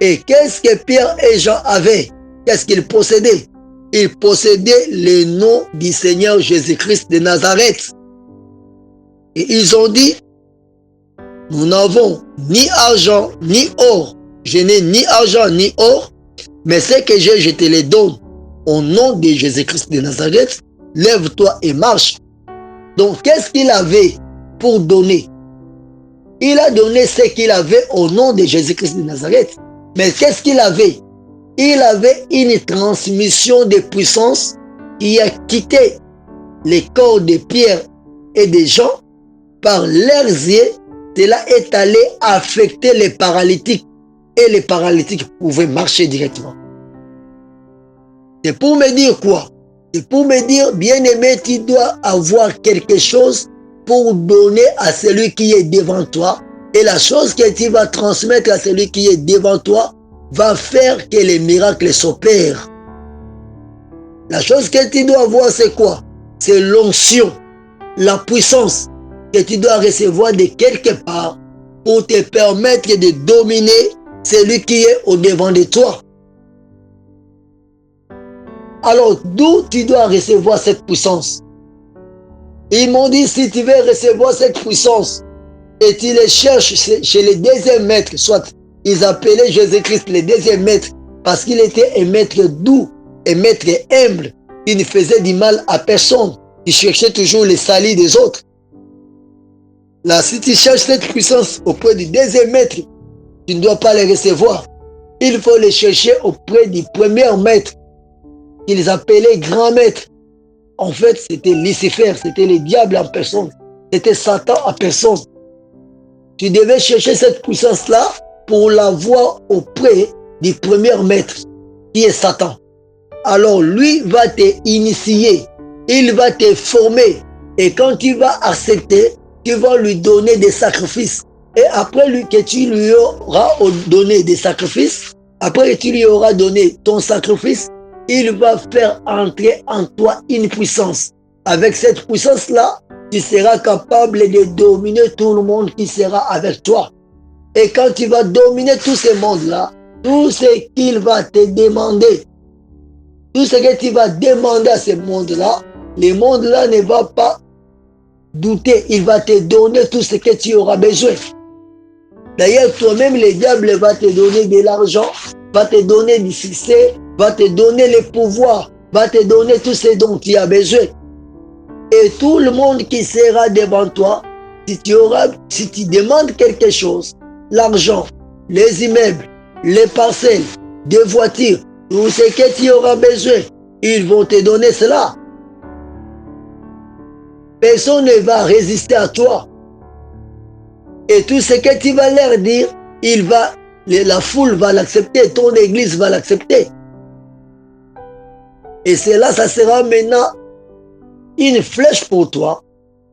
Et qu'est-ce que Pierre et Jean avaient? Qu'est-ce qu'ils possédaient? Ils possédaient le nom du Seigneur Jésus-Christ de Nazareth. Et ils ont dit, nous n'avons ni argent ni or. Je n'ai ni argent ni or, mais ce que j'ai, je te le donne. Au nom de Jésus-Christ de Nazareth, lève-toi et marche. Donc, qu'est-ce qu'il avait pour donner? Il a donné ce qu'il avait au nom de Jésus-Christ de Nazareth. Mais qu'est-ce qu'il avait? Il avait une transmission de puissance qui a quitté les corps de Pierre et de Jean par leurs yeux. Cela est allé affecter les paralytiques. Et les paralytiques pouvaient marcher directement. C'est pour me dire quoi? C'est pour me dire, bien-aimé, tu dois avoir quelque chose pour donner à celui qui est devant toi. Et la chose que tu vas transmettre à celui qui est devant toi va faire que les miracles s'opèrent. La chose que tu dois avoir, c'est quoi? C'est l'onction, la puissance que tu dois recevoir de quelque part pour te permettre de dominer celui qui est au-devant de toi. Alors, d'où tu dois recevoir cette puissance? Ils m'ont dit, si tu veux recevoir cette puissance, et tu les cherches chez les deuxième maîtres, soit ils appelaient Jésus-Christ le deuxième maître, parce qu'il était un maître doux, un maître humble, qui ne faisait du mal à personne, qui cherchait toujours les salis des autres. Là, si tu cherches cette puissance auprès du deuxième maître, tu ne dois pas les recevoir. Il faut les chercher auprès du premier maître, qu'ils appelaient grand maître. En fait, c'était Lucifer, c'était le diable en personne, c'était Satan en personne. Tu devais chercher cette puissance-là pour l'avoir auprès du premier maître, qui est Satan. Alors lui va t'initier, il va te former. Et quand tu vas accepter, tu vas lui donner des sacrifices. Et après que tu lui auras donné des sacrifices, après que tu lui auras donné ton sacrifice, il va faire entrer en toi une puissance. Avec cette puissance-là, tu seras capable de dominer tout le monde qui sera avec toi. Et quand tu vas dominer tout ce monde-là, tout ce qu'il va te demander, tout ce que tu vas demander à ce monde-là, le monde-là ne va pas douter. Il va te donner tout ce que tu auras besoin. D'ailleurs, toi-même, le diable va te donner de l'argent, va te donner du succès, va te donner le pouvoir, va te donner tout ce dont tu as besoin. Et tout le monde qui sera devant toi, si tu demandes quelque chose, l'argent, les immeubles, les parcelles, des voitures, tout ce que tu auras besoin, ils vont te donner cela. Personne ne va résister à toi. Et tout ce que tu vas leur dire, la foule va l'accepter, ton église va l'accepter. Et cela, ça sera maintenant une flèche pour toi,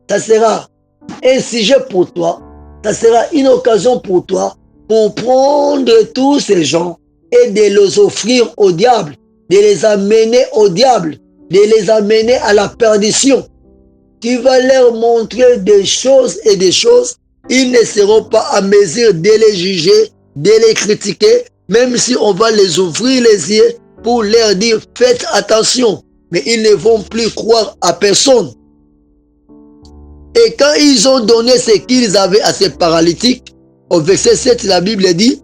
ça sera un sujet pour toi, ça sera une occasion pour toi pour prendre tous ces gens et de les offrir au diable, de les amener au diable, de les amener à la perdition. Tu vas leur montrer des choses et des choses, ils ne seront pas à mesure de les juger, de les critiquer, même si on va les ouvrir les yeux pour leur dire faites attention. Mais ils ne vont plus croire à personne. Et quand ils ont donné ce qu'ils avaient à ces paralytiques, au verset 7, la Bible dit,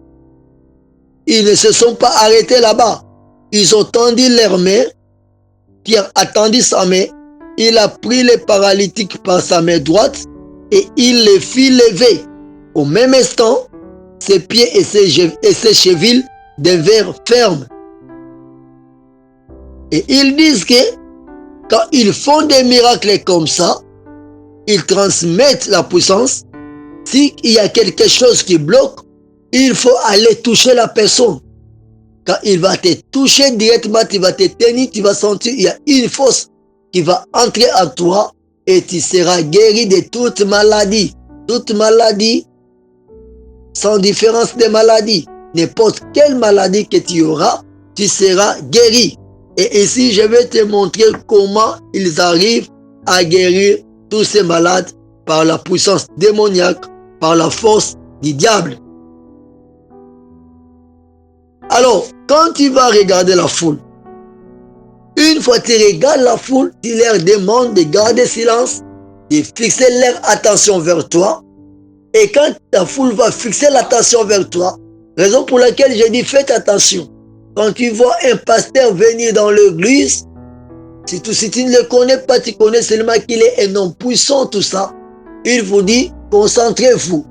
ils ne se sont pas arrêtés là-bas. Ils ont tendu leurs mains, Pierre a tendu sa main, il a pris les paralytiques par sa main droite et il les fit lever. Au même instant, ses pieds et ses chevilles devinrent fermes. Et ils disent que quand ils font des miracles comme ça, ils transmettent la puissance. S'il y a quelque chose qui bloque, il faut aller toucher la personne. Quand il va te toucher directement, tu vas te tenir, tu vas sentir qu'il y a une force qui va entrer en toi et tu seras guéri de toute maladie. Toute maladie, sans différence de maladie. N'importe quelle maladie que tu auras, tu seras guéri. Et ici, je vais te montrer comment ils arrivent à guérir tous ces malades par la puissance démoniaque, par la force du diable. Alors, quand tu vas regarder la foule, une fois que tu regardes la foule, tu leur demandes de garder silence, de fixer leur attention vers toi. Et quand la foule va fixer l'attention vers toi, raison pour laquelle je dis faites attention. Quand tu vois un pasteur venir dans l'église, si tu ne le connais pas, tu connais seulement qu'il est un homme puissant, tout ça. Il vous dit, concentrez-vous,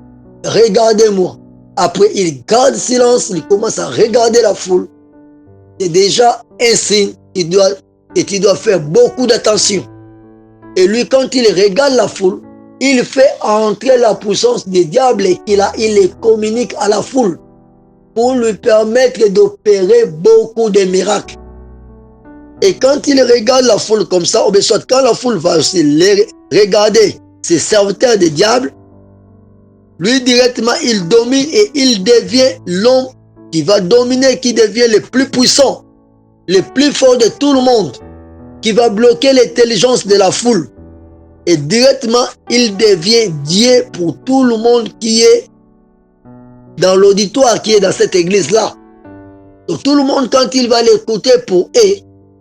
regardez-moi. Après, il garde silence, il commence à regarder la foule. C'est déjà un signe, et tu dois faire beaucoup d'attention. Et lui, quand il regarde la foule, il fait entrer la puissance du diable et il les communique à la foule pour lui permettre d'opérer beaucoup de miracles. Et quand il regarde la foule comme ça, ou bien soit quand la foule va aussi regarder ces serviteurs du diable, lui directement il domine et il devient l'homme qui va dominer, qui devient le plus puissant, le plus fort de tout le monde. qui va bloquer l'intelligence de la foule. Et directement, il devient Dieu pour tout le monde qui est dans l'auditoire, qui est dans cette église-là. Donc tout le monde, quand il va l'écouter pour eux,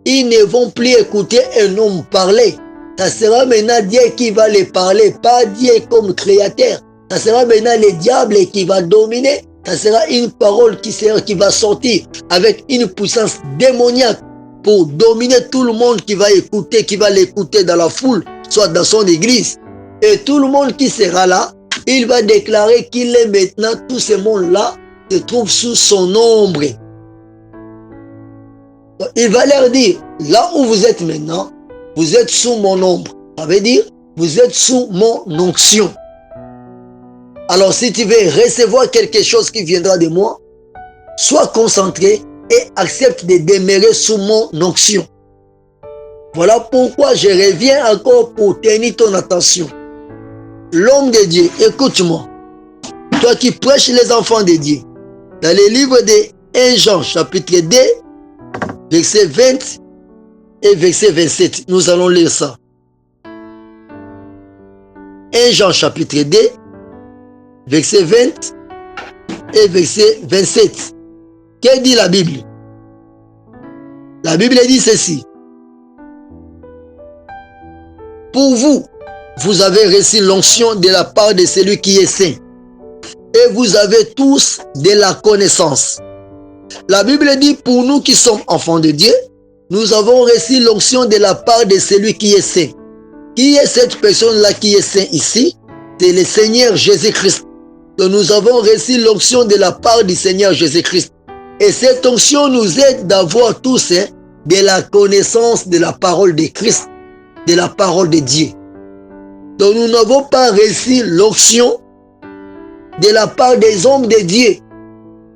ils ne vont plus écouter un homme parler. Ça sera maintenant Dieu qui va les parler, pas Dieu comme créateur. Ça sera maintenant le diable qui va dominer. Ça sera une parole qui va sortir avec une puissance démoniaque pour dominer tout le monde qui va écouter, qui va l'écouter dans la foule, soit dans son église. Et tout le monde qui sera là, il va déclarer qu'il est maintenant, tout ce monde-là se trouve sous son ombre. Il va leur dire, là où vous êtes maintenant, vous êtes sous mon ombre. Ça veut dire, vous êtes sous mon onction. Alors si tu veux recevoir quelque chose qui viendra de moi, sois concentré et accepte de demeurer sous mon onction. Voilà pourquoi je reviens encore pour tenir ton attention. L'homme de Dieu, écoute-moi. Toi qui prêches les enfants de Dieu. Dans le livre de 1 Jean, chapitre 2, verset 20 et verset 27. Nous allons lire ça. 1 Jean, chapitre 2, verset 20 et verset 27. Que dit la Bible? La Bible dit ceci. Pour vous, vous avez reçu l'onction de la part de celui qui est saint. Et vous avez tous de la connaissance. La Bible dit, pour nous qui sommes enfants de Dieu, nous avons reçu l'onction de la part de celui qui est saint. Qui est cette personne-là qui est saint ici? C'est le Seigneur Jésus-Christ. Donc nous avons reçu l'onction de la part du Seigneur Jésus-Christ. Et cette onction nous aide d'avoir tous de la connaissance de la parole de Christ, de la parole de Dieu. Donc nous n'avons pas reçu l'onction de la part des hommes de Dieu.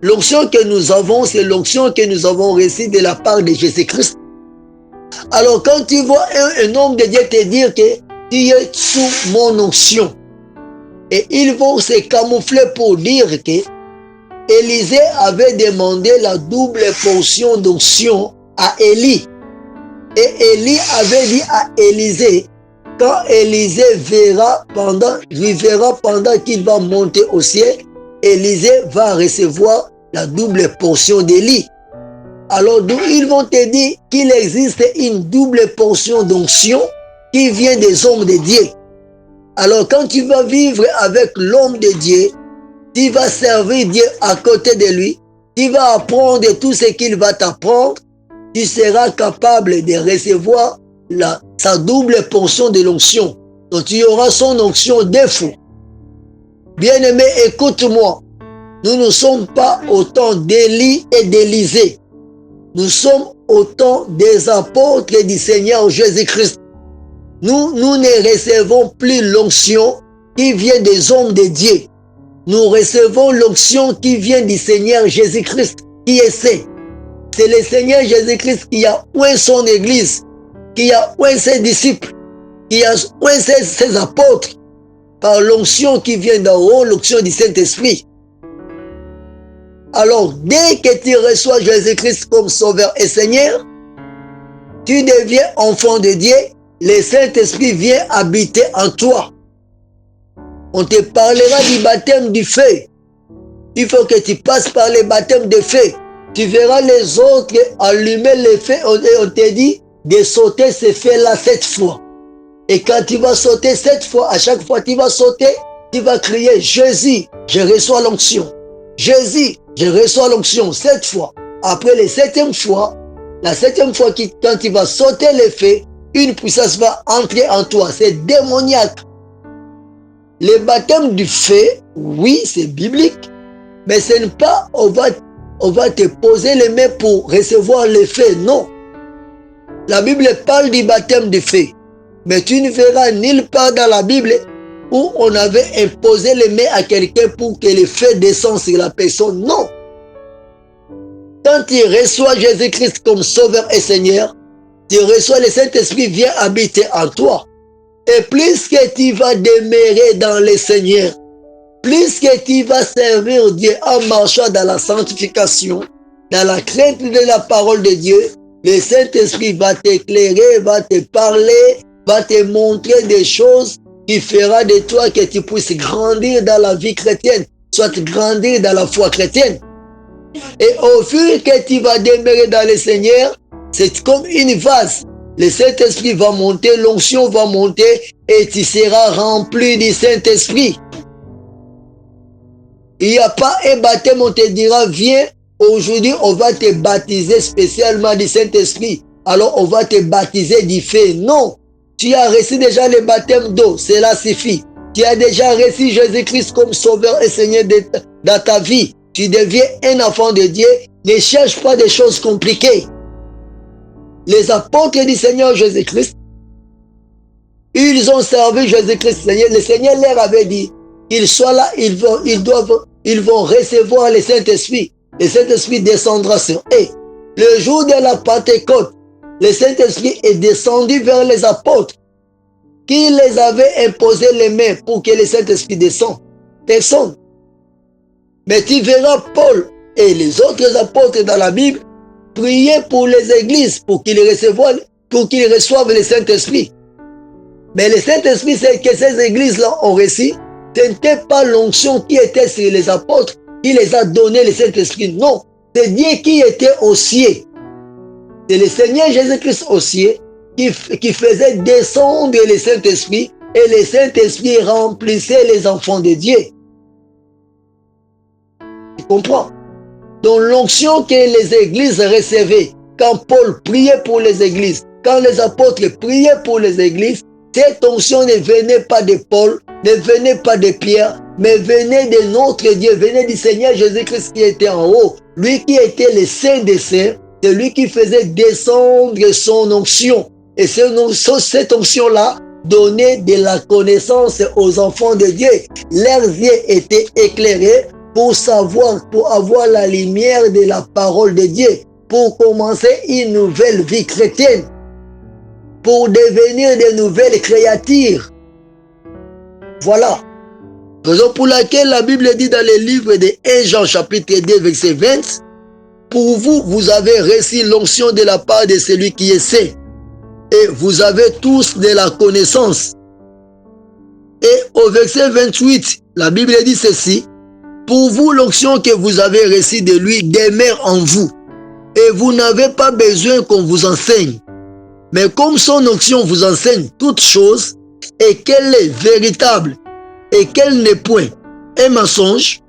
L'onction que nous avons, c'est l'onction que nous avons reçue de la part de Jésus-Christ. Alors quand tu vois un homme de Dieu te dire que tu es sous mon onction, et ils vont se camoufler pour dire que Élisée avait demandé la double portion d'onction à Élie. Et Élie avait dit à Élisée, quand Élisée lui verra pendant qu'il va monter au ciel, Élisée va recevoir la double portion d'Élie. Alors ils vont te dire qu'il existe une double portion d'onction qui vient des hommes de Dieu. Alors quand tu vas vivre avec l'homme de Dieu, tu vas servir Dieu à côté de lui, tu vas apprendre tout ce qu'il va t'apprendre, tu seras capable de recevoir sa double portion de l'onction. Donc tu auras son onction deux fois. Bien-aimé, écoute-moi. Nous ne sommes pas au temps d'Élie et d'Élisée. Nous sommes au temps des apôtres du Seigneur Jésus-Christ. Nous ne recevons plus l'onction qui vient des hommes de Dieu. Nous recevons l'onction qui vient du Seigneur Jésus-Christ, qui est saint. C'est le Seigneur Jésus-Christ qui a oint son église, qui a oint ses disciples, qui a oint ses apôtres, par l'onction qui vient d'en haut, l'onction du Saint-Esprit. Alors, dès que tu reçois Jésus-Christ comme Sauveur et Seigneur, tu deviens enfant de Dieu, le Saint-Esprit vient habiter en toi. On te parlera du baptême du feu. Il faut que tu passes par le baptême de feu. Tu verras les autres allumer le feu et on te dit de sauter ce feu-là 7 fois. Et quand tu vas sauter 7 fois, à chaque fois que tu vas sauter, tu vas crier « Jésus, je reçois l'onction. Jésus, je reçois l'onction 7 fois. » Après la 7e fois, quand tu vas sauter le feu, une puissance va entrer en toi. C'est démoniaque. Le baptême du feu, oui, c'est biblique, mais ce n'est pas on va te poser les mains pour recevoir le feu. Non. La Bible parle du baptême du feu. Mais tu ne verras nulle part dans la Bible où on avait imposé les mains à quelqu'un pour que le feu descende sur la personne. Non. Quand tu reçois Jésus-Christ comme Sauveur et Seigneur, tu reçois le Saint-Esprit vient habiter en toi. Et plus que tu vas demeurer dans le Seigneur, plus que tu vas servir Dieu en marchant dans la sanctification, dans la crainte de la parole de Dieu, le Saint-Esprit va t'éclairer, va te parler, va te montrer des choses qui fera de toi que tu puisses grandir dans la vie chrétienne, soit grandir dans la foi chrétienne. Et au fur que tu vas demeurer dans le Seigneur, c'est comme une vase. Le Saint-Esprit va monter, l'onction va monter et tu seras rempli du Saint-Esprit. Il n'y a pas un baptême, on te dira, viens, aujourd'hui on va te baptiser spécialement du Saint-Esprit. Alors on va te baptiser du feu. Non, tu as reçu déjà le baptême d'eau, cela suffit. Tu as déjà reçu Jésus-Christ comme Sauveur et Seigneur dans ta vie. Tu deviens un enfant de Dieu. Ne cherche pas des choses compliquées. Les apôtres du Seigneur Jésus-Christ, ils ont servi Jésus-Christ Seigneur. Le Seigneur leur avait dit, qu'ils soient là, ils vont recevoir le Saint-Esprit. Le Saint-Esprit descendra sur eux. Le jour de la Pentecôte, le Saint-Esprit est descendu vers les apôtres qui les avaient imposé les mains pour que le Saint-Esprit descende. Mais tu verras Paul et les autres apôtres dans la Bible prier pour les églises pour qu'ils reçoivent le Saint-Esprit. Mais le Saint-Esprit, c'est que ces églises-là ont reçu. Ce n'était pas l'onction qui était sur les apôtres qui les a donné le Saint-Esprit. Non, c'est Dieu qui était au ciel. C'est le Seigneur Jésus-Christ au ciel qui faisait descendre le Saint-Esprit et le Saint-Esprit remplissait les enfants de Dieu. Tu comprends? Donc l'onction que les églises recevaient, quand Paul priait pour les églises, quand les apôtres priaient pour les églises, cette onction ne venait pas de Paul, ne venait pas de Pierre, mais venait de notre Dieu, venait du Seigneur Jésus-Christ qui était en haut. Lui qui était le Saint des Saints, c'est lui qui faisait descendre son onction. Et cette onction-là donnait de la connaissance aux enfants de Dieu. Leurs yeux étaient éclairés pour savoir, pour avoir la lumière de la parole de Dieu, pour commencer une nouvelle vie chrétienne, pour devenir de nouvelles créatures. Voilà. Raison pour laquelle la Bible dit dans le livre de 1 Jean chapitre 2 verset 20, pour vous, vous avez reçu l'onction de la part de celui qui est saint, et vous avez tous de la connaissance. Et au verset 28, la Bible dit ceci, pour vous, l'onction que vous avez reçue de lui demeure en vous, et vous n'avez pas besoin qu'on vous enseigne. Mais comme son onction vous enseigne toutes choses, et qu'elle est véritable, et qu'elle n'est point un mensonge,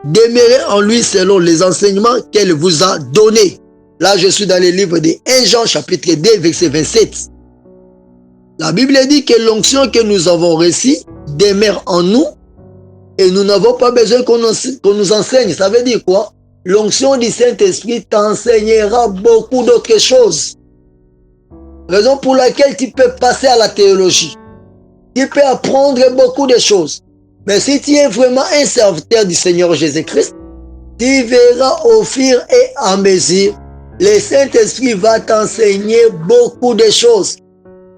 demeurez en lui selon les enseignements qu'elle vous a donnés. Là, je suis dans le livre de 1 Jean chapitre 2 verset 27. La Bible dit que l'onction que nous avons reçue demeure en nous et nous n'avons pas besoin qu'on nous enseigne. Ça veut dire quoi? L'onction du Saint-Esprit t'enseignera beaucoup d'autres choses. Raison pour laquelle tu peux passer à la théologie. Tu peux apprendre beaucoup de choses. Mais si tu es vraiment un serviteur du Seigneur Jésus-Christ, tu verras au fur et à mesure, le Saint-Esprit va t'enseigner beaucoup de choses.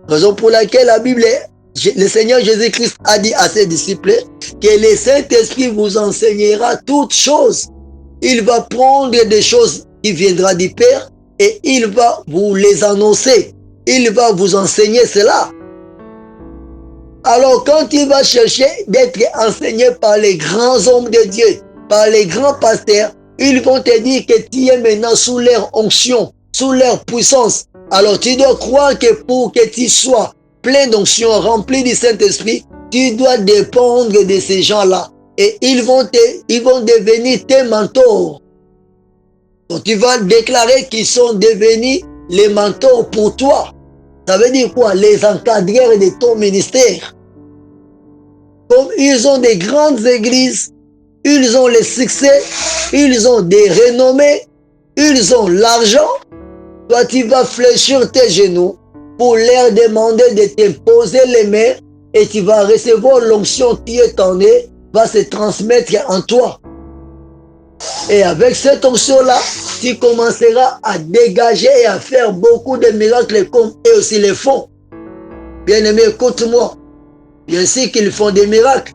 Raison pour laquelle la Bible, le Seigneur Jésus-Christ a dit à ses disciples que le Saint-Esprit vous enseignera toutes choses. Il va prendre des choses qui viendront du Père et il va vous les annoncer. Il va vous enseigner cela. Alors quand tu vas chercher d'être enseigné par les grands hommes de Dieu, par les grands pasteurs, ils vont te dire que tu es maintenant sous leur onction, sous leur puissance. Alors tu dois croire que pour que tu sois plein d'onction, rempli du Saint-Esprit, tu dois dépendre de ces gens-là. Et ils vont devenir tes mentors. Donc tu vas déclarer qu'ils sont devenus les mentors pour toi. Ça veut dire quoi? Les encadreurs de ton ministère. Comme ils ont des grandes églises, ils ont le succès, ils ont des renommées, ils ont l'argent. Toi, tu vas fléchir tes genoux pour leur demander de te poser les mains et tu vas recevoir l'onction qui est en eux, va se transmettre en toi. Et avec cette onction-là, tu commenceras à dégager et à faire beaucoup de miracles comme eux aussi les font. Bien-aimé, écoute-moi. Bien sûr qu'ils font des miracles.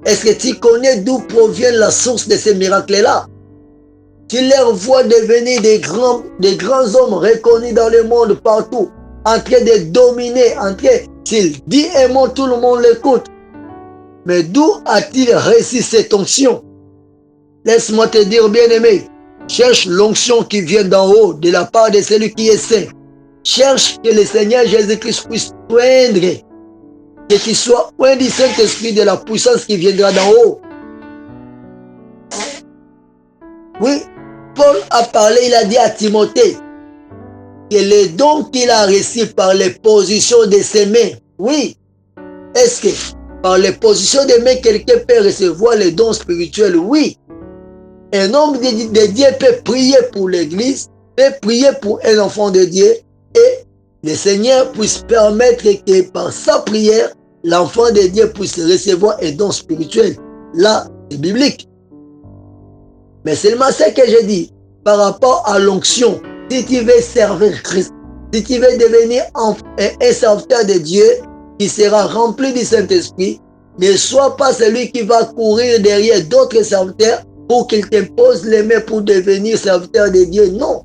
Est-ce que tu connais d'où provient la source de ces miracles-là? Tu leur vois devenir des grands hommes reconnus dans le monde partout, en train de dominer, s'il dit un mot, tout le monde l'écoute. Mais d'où a-t-il reçu cette onction? Laisse-moi te dire, bien-aimé, cherche l'onction qui vient d'en haut, de la part de celui qui est saint. Cherche que le Seigneur Jésus-Christ puisse t'oindre, que tu sois oint du Saint-Esprit, de la puissance qui viendra d'en haut. Oui, Paul a parlé, il a dit à Timothée que les dons qu'il a reçus par les positions de ses mains, oui, est-ce que par les positions des mains, quelqu'un peut recevoir les dons spirituels? Oui. Un homme de Dieu peut prier pour l'église, peut prier pour un enfant de Dieu, et le Seigneur puisse permettre que par sa prière, l'enfant de Dieu puisse recevoir un don spirituel. Là, c'est biblique. Mais seulement ce que je dis, par rapport à l'onction, si tu veux servir Christ, si tu veux devenir un serviteur de Dieu qui sera rempli du Saint-Esprit, ne sois pas celui qui va courir derrière d'autres serviteurs pour qu'ils t'imposent les mains pour devenir serviteur de Dieu. Non.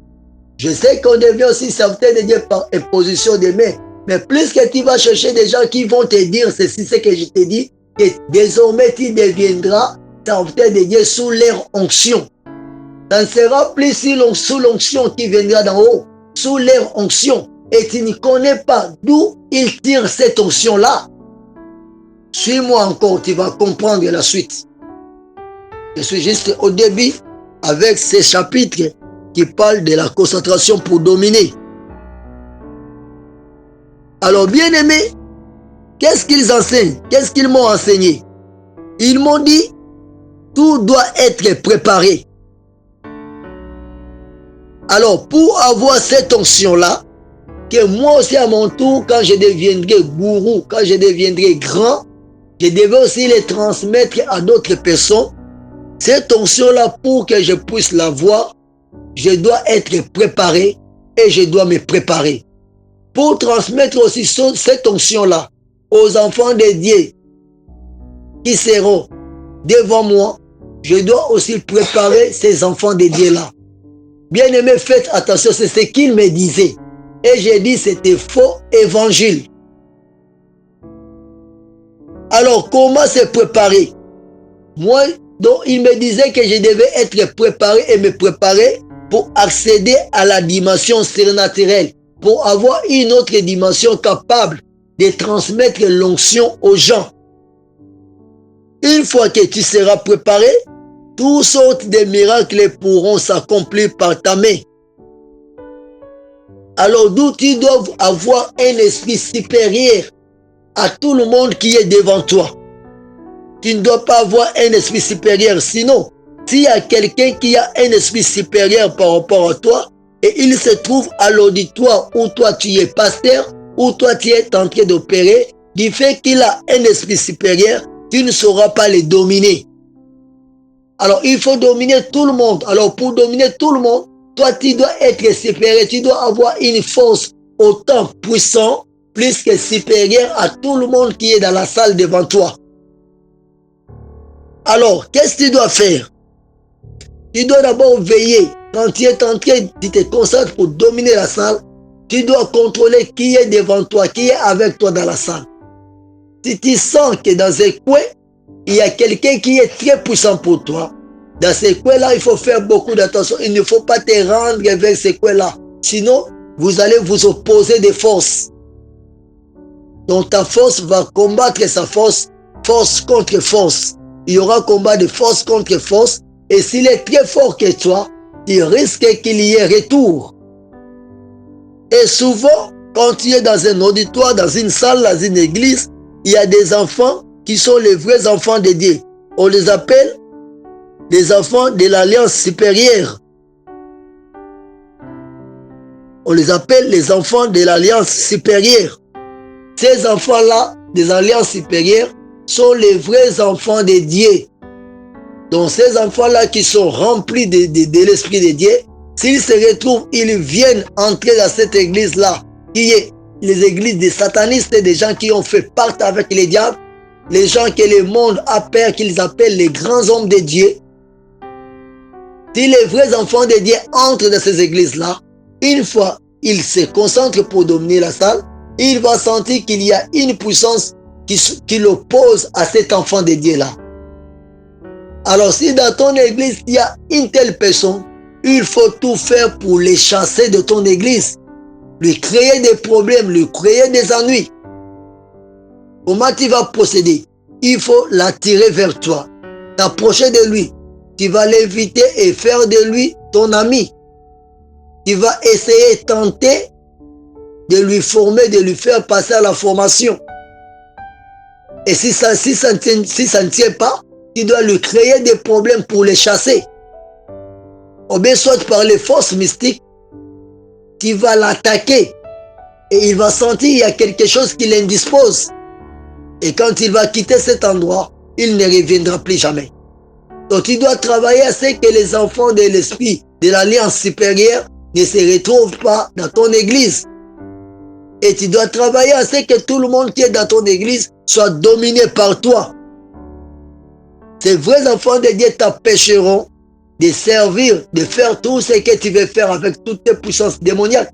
Je sais qu'on devient aussi serviteur de Dieu par imposition des mains. Mais plus que tu vas chercher des gens qui vont te dire ceci, c'est que je te dis, que désormais tu deviendras serviteur de Dieu sous leur onction. Ça ne sera plus sous l'onction qui viendra d'en haut, sous leur onction. Et tu ne connais pas d'où ils tirent cette onction-là. Suis-moi encore, tu vas comprendre la suite. Je suis juste au début avec ces chapitres qui parlent de la concentration pour dominer. Alors, bien aimé, qu'est-ce qu'ils enseignent? Qu'est-ce qu'ils m'ont enseigné? Ils m'ont dit, tout doit être préparé. Alors, pour avoir cette onction-là, que moi aussi à mon tour, quand je deviendrai gourou, quand je deviendrai grand, je devais aussi les transmettre à d'autres personnes. Cette onction-là, pour que je puisse l'avoir, je dois être préparé et je dois me préparer. Pour transmettre aussi cette onction-là aux enfants de Dieu qui seront devant moi, je dois aussi préparer ces enfants de Dieu-là. Bien-aimés, faites attention, c'est ce qu'il me disait. Et j'ai dit c'était faux évangile. Alors, comment se préparer? Moi, donc, il me disait que je devais être préparé et me préparer pour accéder à la dimension surnaturelle, pour avoir une autre dimension capable de transmettre l'onction aux gens. Une fois que tu seras préparé, toutes sortes de miracles pourront s'accomplir par ta main. Alors d'où tu dois avoir un esprit supérieur à tout le monde qui est devant toi. Tu ne dois pas avoir un esprit supérieur. Sinon, s'il y a quelqu'un qui a un esprit supérieur par rapport à toi, et il se trouve à l'auditoire où toi tu es pasteur, où toi tu es en train d'opérer, du fait qu'il a un esprit supérieur, tu ne sauras pas le dominer. Alors il faut dominer tout le monde. Alors pour dominer tout le monde, toi tu dois être supérieur, tu dois avoir une force autant puissante, plus que supérieure à tout le monde qui est dans la salle devant toi. Alors, qu'est-ce que tu dois faire? Tu dois d'abord veiller. Quand tu es en train de te concentrer pour dominer la salle, tu dois contrôler qui est devant toi, qui est avec toi dans la salle. Si tu sens que dans un coin, il y a quelqu'un qui est très puissant pour toi, dans ces coins-là, il faut faire beaucoup d'attention. Il ne faut pas te rendre vers ces coins-là. Sinon, vous allez vous opposer des forces. Donc ta force va combattre sa force, force contre force. Il y aura combat de force contre force. Et s'il est très fort que toi, tu risques qu'il y ait retour. Et souvent, quand tu es dans un auditoire, dans une salle, dans une église, il y a des enfants qui sont les vrais enfants de Dieu. On les appelle des enfants de l'alliance supérieure. On les appelle les enfants de l'alliance supérieure. Ces enfants-là, des alliances supérieures, sont les vrais enfants de Dieu. Donc ces enfants-là qui sont remplis de l'Esprit de Dieu, s'ils se retrouvent, ils viennent entrer dans cette église-là, qui est les églises des satanistes, des gens qui ont fait pacte avec les diables, les gens que le monde appelle, qu'ils appellent les grands hommes de Dieu. Si les vrais enfants de Dieu entrent dans ces églises-là, une fois ils se concentrent pour dominer la salle, il va sentir qu'il y a une puissance qui l'oppose à cet enfant de Dieu-là. Alors si dans ton église, il y a une telle personne, il faut tout faire pour les chasser de ton église, lui créer des problèmes, lui créer des ennuis. Comment tu vas procéder? Il faut l'attirer vers toi, t'approcher de lui. Tu vas l'inviter et faire de lui ton ami. Tu vas essayer, tenter de lui former, de lui faire passer à la formation. Et si ça ne tient pas, tu dois lui créer des problèmes pour les chasser. Ou bien soit par les forces mystiques, tu vas l'attaquer et il va sentir qu'il y a quelque chose qui l'indispose. Et quand il va quitter cet endroit, il ne reviendra plus jamais. Donc tu dois travailler à ce que les enfants de l'esprit de l'alliance supérieure ne se retrouvent pas dans ton église. Et tu dois travailler à ce que tout le monde qui est dans ton église soit dominé par toi. Ces vrais enfants de Dieu t'empêcheront de servir, de faire tout ce que tu veux faire avec toutes tes puissances démoniaques.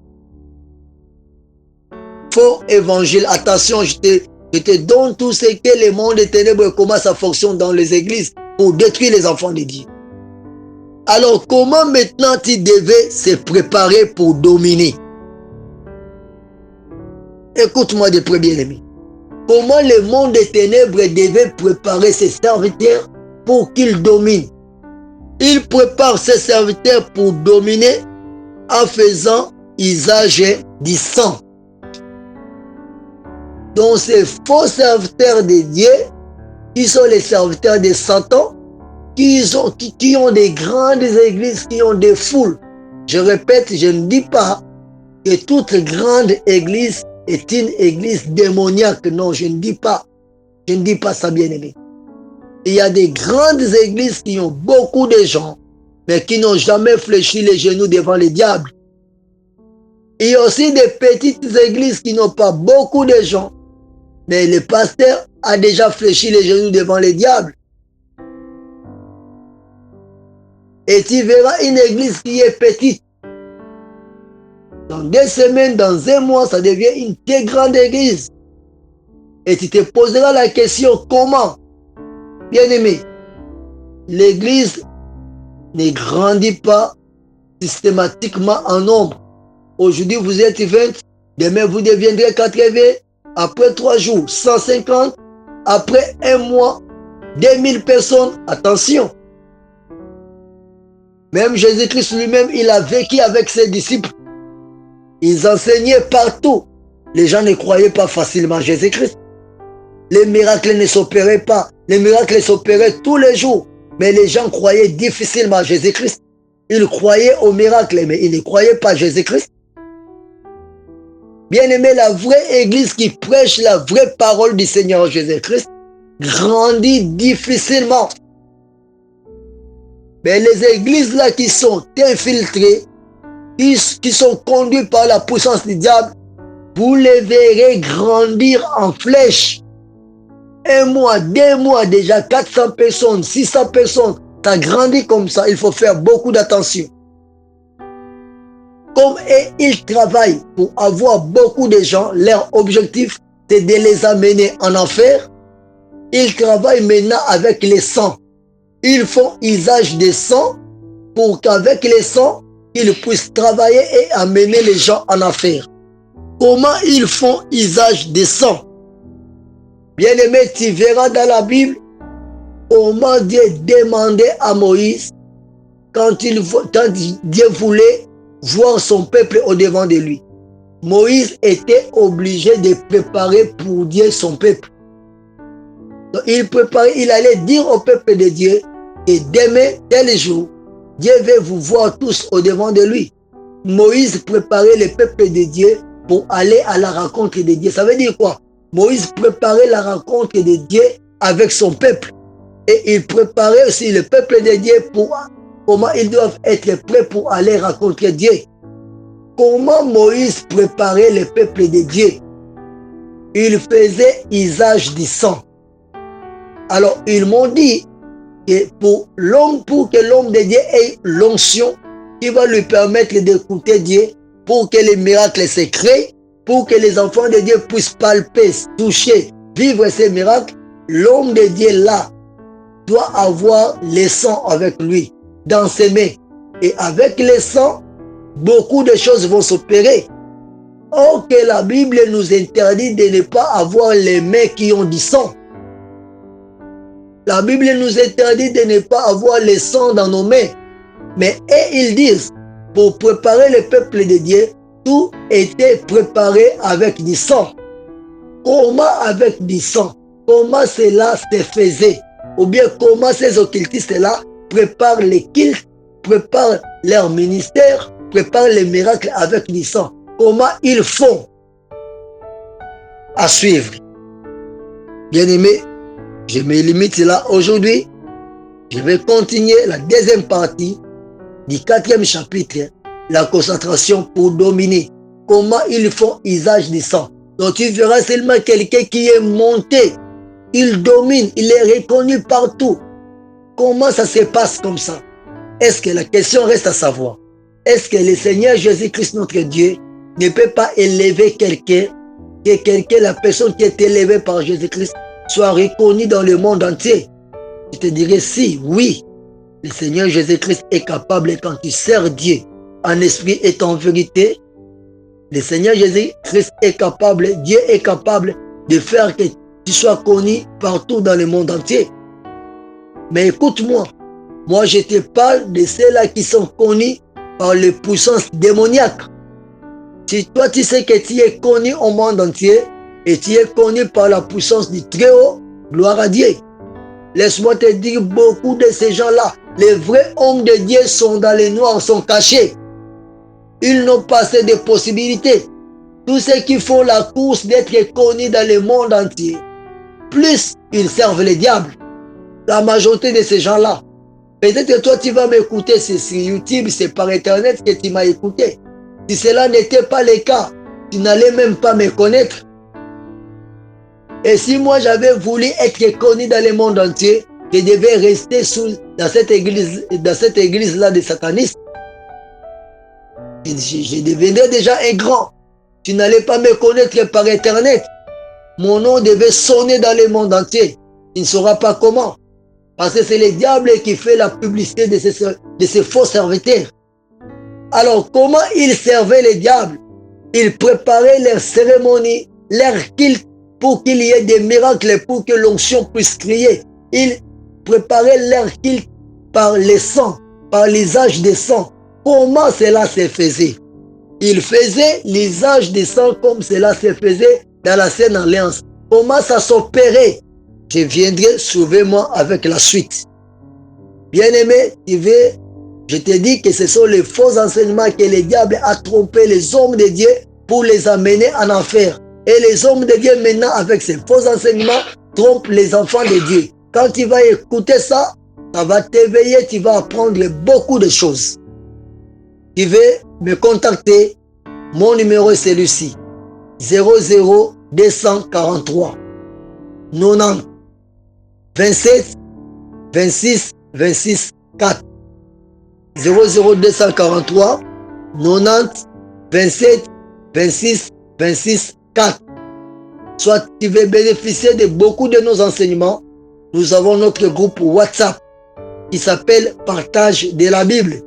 Faux évangile, attention, je te donne tout ce que le monde des ténèbres commence à fonctionner dans les églises pour détruire les enfants de Dieu. Alors comment maintenant tu devais se préparer pour dominer? Écoute-moi de près, bien-aimé. Comment le monde des ténèbres devait préparer ses serviteurs pour qu'ils dominent? Il prépare ses serviteurs pour dominer en faisant usage du sang. Donc ces faux serviteurs de Dieu, qui sont les serviteurs de Satan, qui ont des grandes églises, qui ont des foules. Je répète, je ne dis pas que toute grande église est une église démoniaque. Non, je ne dis pas. Je ne dis pas ça, bien-aimé. Il y a des grandes églises qui ont beaucoup de gens, mais qui n'ont jamais fléchi les genoux devant le diable. Il y a aussi des petites églises qui n'ont pas beaucoup de gens, mais le pasteur a déjà fléchi les genoux devant le diable. Et tu verras une église qui est petite. Dans 2 semaines, dans 1 mois, ça devient une très grande église. Et tu te poseras la question, comment? Bien-aimé, l'église ne grandit pas systématiquement en nombre. Aujourd'hui, vous êtes 20, demain, vous deviendrez 80, après 3 jours, 150, après 1 mois, 2000 personnes. Attention. Même Jésus-Christ lui-même, il a vécu avec ses disciples. Ils enseignaient partout. Les gens ne croyaient pas facilement à Jésus-Christ. Les miracles ne s'opéraient pas. Les miracles s'opéraient tous les jours. Mais les gens croyaient difficilement à Jésus-Christ. Ils croyaient aux miracles, mais ils ne croyaient pas à Jésus-Christ. Bien aimé, la vraie église qui prêche la vraie parole du Seigneur Jésus-Christ grandit difficilement. Mais les églises là qui sont infiltrées, qui sont conduites par la puissance du diable, vous les verrez grandir en flèche. 1 mois, 2 mois, déjà 400 personnes, 600 personnes, ça grandit comme ça. Il faut faire beaucoup d'attention. Comme ils travaillent pour avoir beaucoup de gens, leur objectif c'est de les amener en enfer. Ils travaillent maintenant avec les sangs. Ils font usage des sangs pour qu'avec les sangs, ils puissent travailler et amener les gens en enfer. Comment ils font usage des sangs? Bien aimé, tu verras dans la Bible comment Dieu demandait à Moïse quand Dieu voulait voir son peuple au-devant de lui. Moïse était obligé de préparer pour Dieu son peuple. Donc, il allait dire au peuple de Dieu que demain, tel jour, Dieu veut vous voir tous au-devant de lui. Moïse préparait le peuple de Dieu pour aller à la rencontre de Dieu. Ça veut dire quoi? Moïse préparait la rencontre de Dieu avec son peuple. Et il préparait aussi le peuple de Dieu pour comment ils doivent être prêts pour aller rencontrer Dieu. Comment Moïse préparait le peuple de Dieu? Il faisait usage du sang. Alors ils m'ont dit, que pour que l'homme de Dieu ait l'onction qui va lui permettre d'écouter Dieu, pour que les miracles se créent, pour que les enfants de Dieu puissent palper, toucher, vivre ces miracles, l'homme de Dieu là doit avoir le sang avec lui dans ses mains. Et avec le sang, beaucoup de choses vont s'opérer. Or que la Bible nous interdit de ne pas avoir les mains qui ont du sang. La Bible nous interdit de ne pas avoir le sang dans nos mains. Mais ils disent, pour préparer le peuple de Dieu, tout était préparé avec du sang. Comment avec du sang? Comment cela se faisait? Ou bien comment ces occultistes-là préparent les cultes, préparent leur ministère, préparent les miracles avec du sang? Comment ils font? À suivre. Bien-aimés, je me limite là aujourd'hui. Je vais continuer la deuxième partie du 4e chapitre, la concentration pour dominer. Comment ils font usage du sang. Donc tu verras seulement quelqu'un qui est monté. Il domine, il est reconnu partout. Comment ça se passe comme ça? Est-ce que la question reste à savoir? Est-ce que le Seigneur Jésus-Christ, notre Dieu, ne peut pas élever quelqu'un, que quelqu'un, la personne qui est élevée par Jésus-Christ, soit reconnue dans le monde entier? Je te dirais si, oui. Le Seigneur Jésus-Christ est capable, quand tu sers Dieu en esprit et en vérité, le Seigneur Jésus-Christ est capable, Dieu est capable de faire que tu sois connu partout dans le monde entier. Mais écoute-moi, moi je te parle de ceux-là qui sont connus par les puissances démoniaques. Si toi tu sais que tu es connu au monde entier et tu es connu par la puissance du Très-Haut, gloire à Dieu. Laisse-moi te dire, beaucoup de ces gens-là, les vrais hommes de Dieu sont dans les noirs, sont cachés. Ils n'ont pas assez de possibilités. Tous ceux qui font la course d'être connus dans le monde entier, plus ils servent les diables. La majorité de ces gens-là. Peut-être que toi, tu vas m'écouter, c'est sur YouTube, c'est par Internet que tu m'as écouté. Si cela n'était pas le cas, tu n'allais même pas me connaître. Et si moi, j'avais voulu être connu dans le monde entier, je devais rester dans cette église-là des satanistes. Je deviendrais déjà un grand. Tu n'allais pas me connaître par Internet. Mon nom devait sonner dans le monde entier. Tu ne sauras pas comment. Parce que c'est le diable qui fait la publicité de ces faux serviteurs. Alors, comment ils servaient les diables? Ils préparaient leurs cérémonies, leurs cultes, pour qu'il y ait des miracles, pour que l'onction puisse crier. Ils préparaient leur culte par le sang, par l'usage des sang. Comment cela se faisait? Ils faisaient l'usage des sang comme cela se faisait dans la Sainte Alliance. Comment ça s'opérait? Je viendrai, suivez-moi avec la suite. Bien-aimé, je te dis que ce sont les faux enseignements que le diable a trompé les hommes de Dieu pour les amener en enfer. Et les hommes de Dieu maintenant, avec ces faux enseignements, trompent les enfants de Dieu. Quand tu vas écouter ça, ça va t'éveiller, tu vas apprendre beaucoup de choses. Tu veux me contacter, mon numéro est celui-ci, 00243 90 27 26 26 4. 00243 90 27 26 26 4. Soit tu veux bénéficier de beaucoup de nos enseignements, nous avons notre groupe WhatsApp qui s'appelle Partage de la Bible.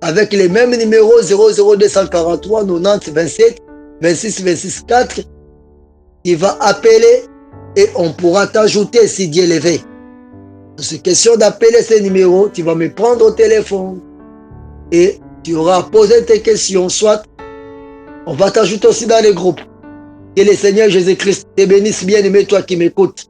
Avec les mêmes numéros 00243 90 27 26 26 4. Tu vas appeler et on pourra t'ajouter si Dieu le veut. C'est question d'appeler ces numéros, tu vas me prendre au téléphone et tu auras posé tes questions, soit on va t'ajouter aussi dans les groupes. Que le Seigneur Jésus-Christ te bénisse, bien-aimé, toi qui m'écoutes.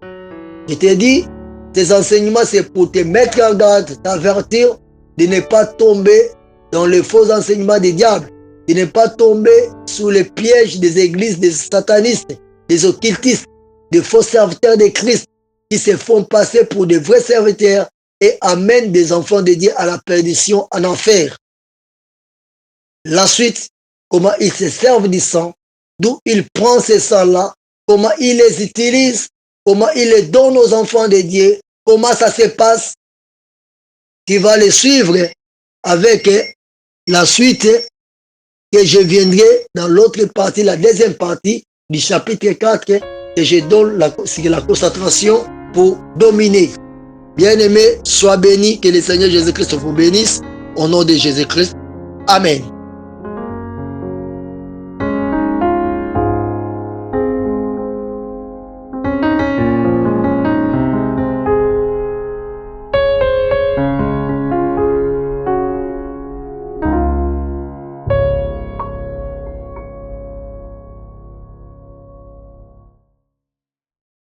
Je t'ai dit, tes enseignements, c'est pour te mettre en garde, t'avertir de ne pas tomber dans les faux enseignements des diables, de ne pas tomber sous les pièges des églises, des satanistes, des occultistes, des faux serviteurs de Christ qui se font passer pour de vrais serviteurs et amènent des enfants de Dieu à la perdition en enfer. La suite, comment ils se servent du sang, d'où ils prennent ces sangs-là, comment ils les utilisent, comment ils les donnent aux enfants de Dieu, comment ça se passe. Tu vas le suivre avec la suite que je viendrai dans l'autre partie, la deuxième partie du chapitre 4, que je donne la concentration pour dominer. Bien-aimé, sois béni, que le Seigneur Jésus-Christ vous bénisse. Au nom de Jésus-Christ. Amen.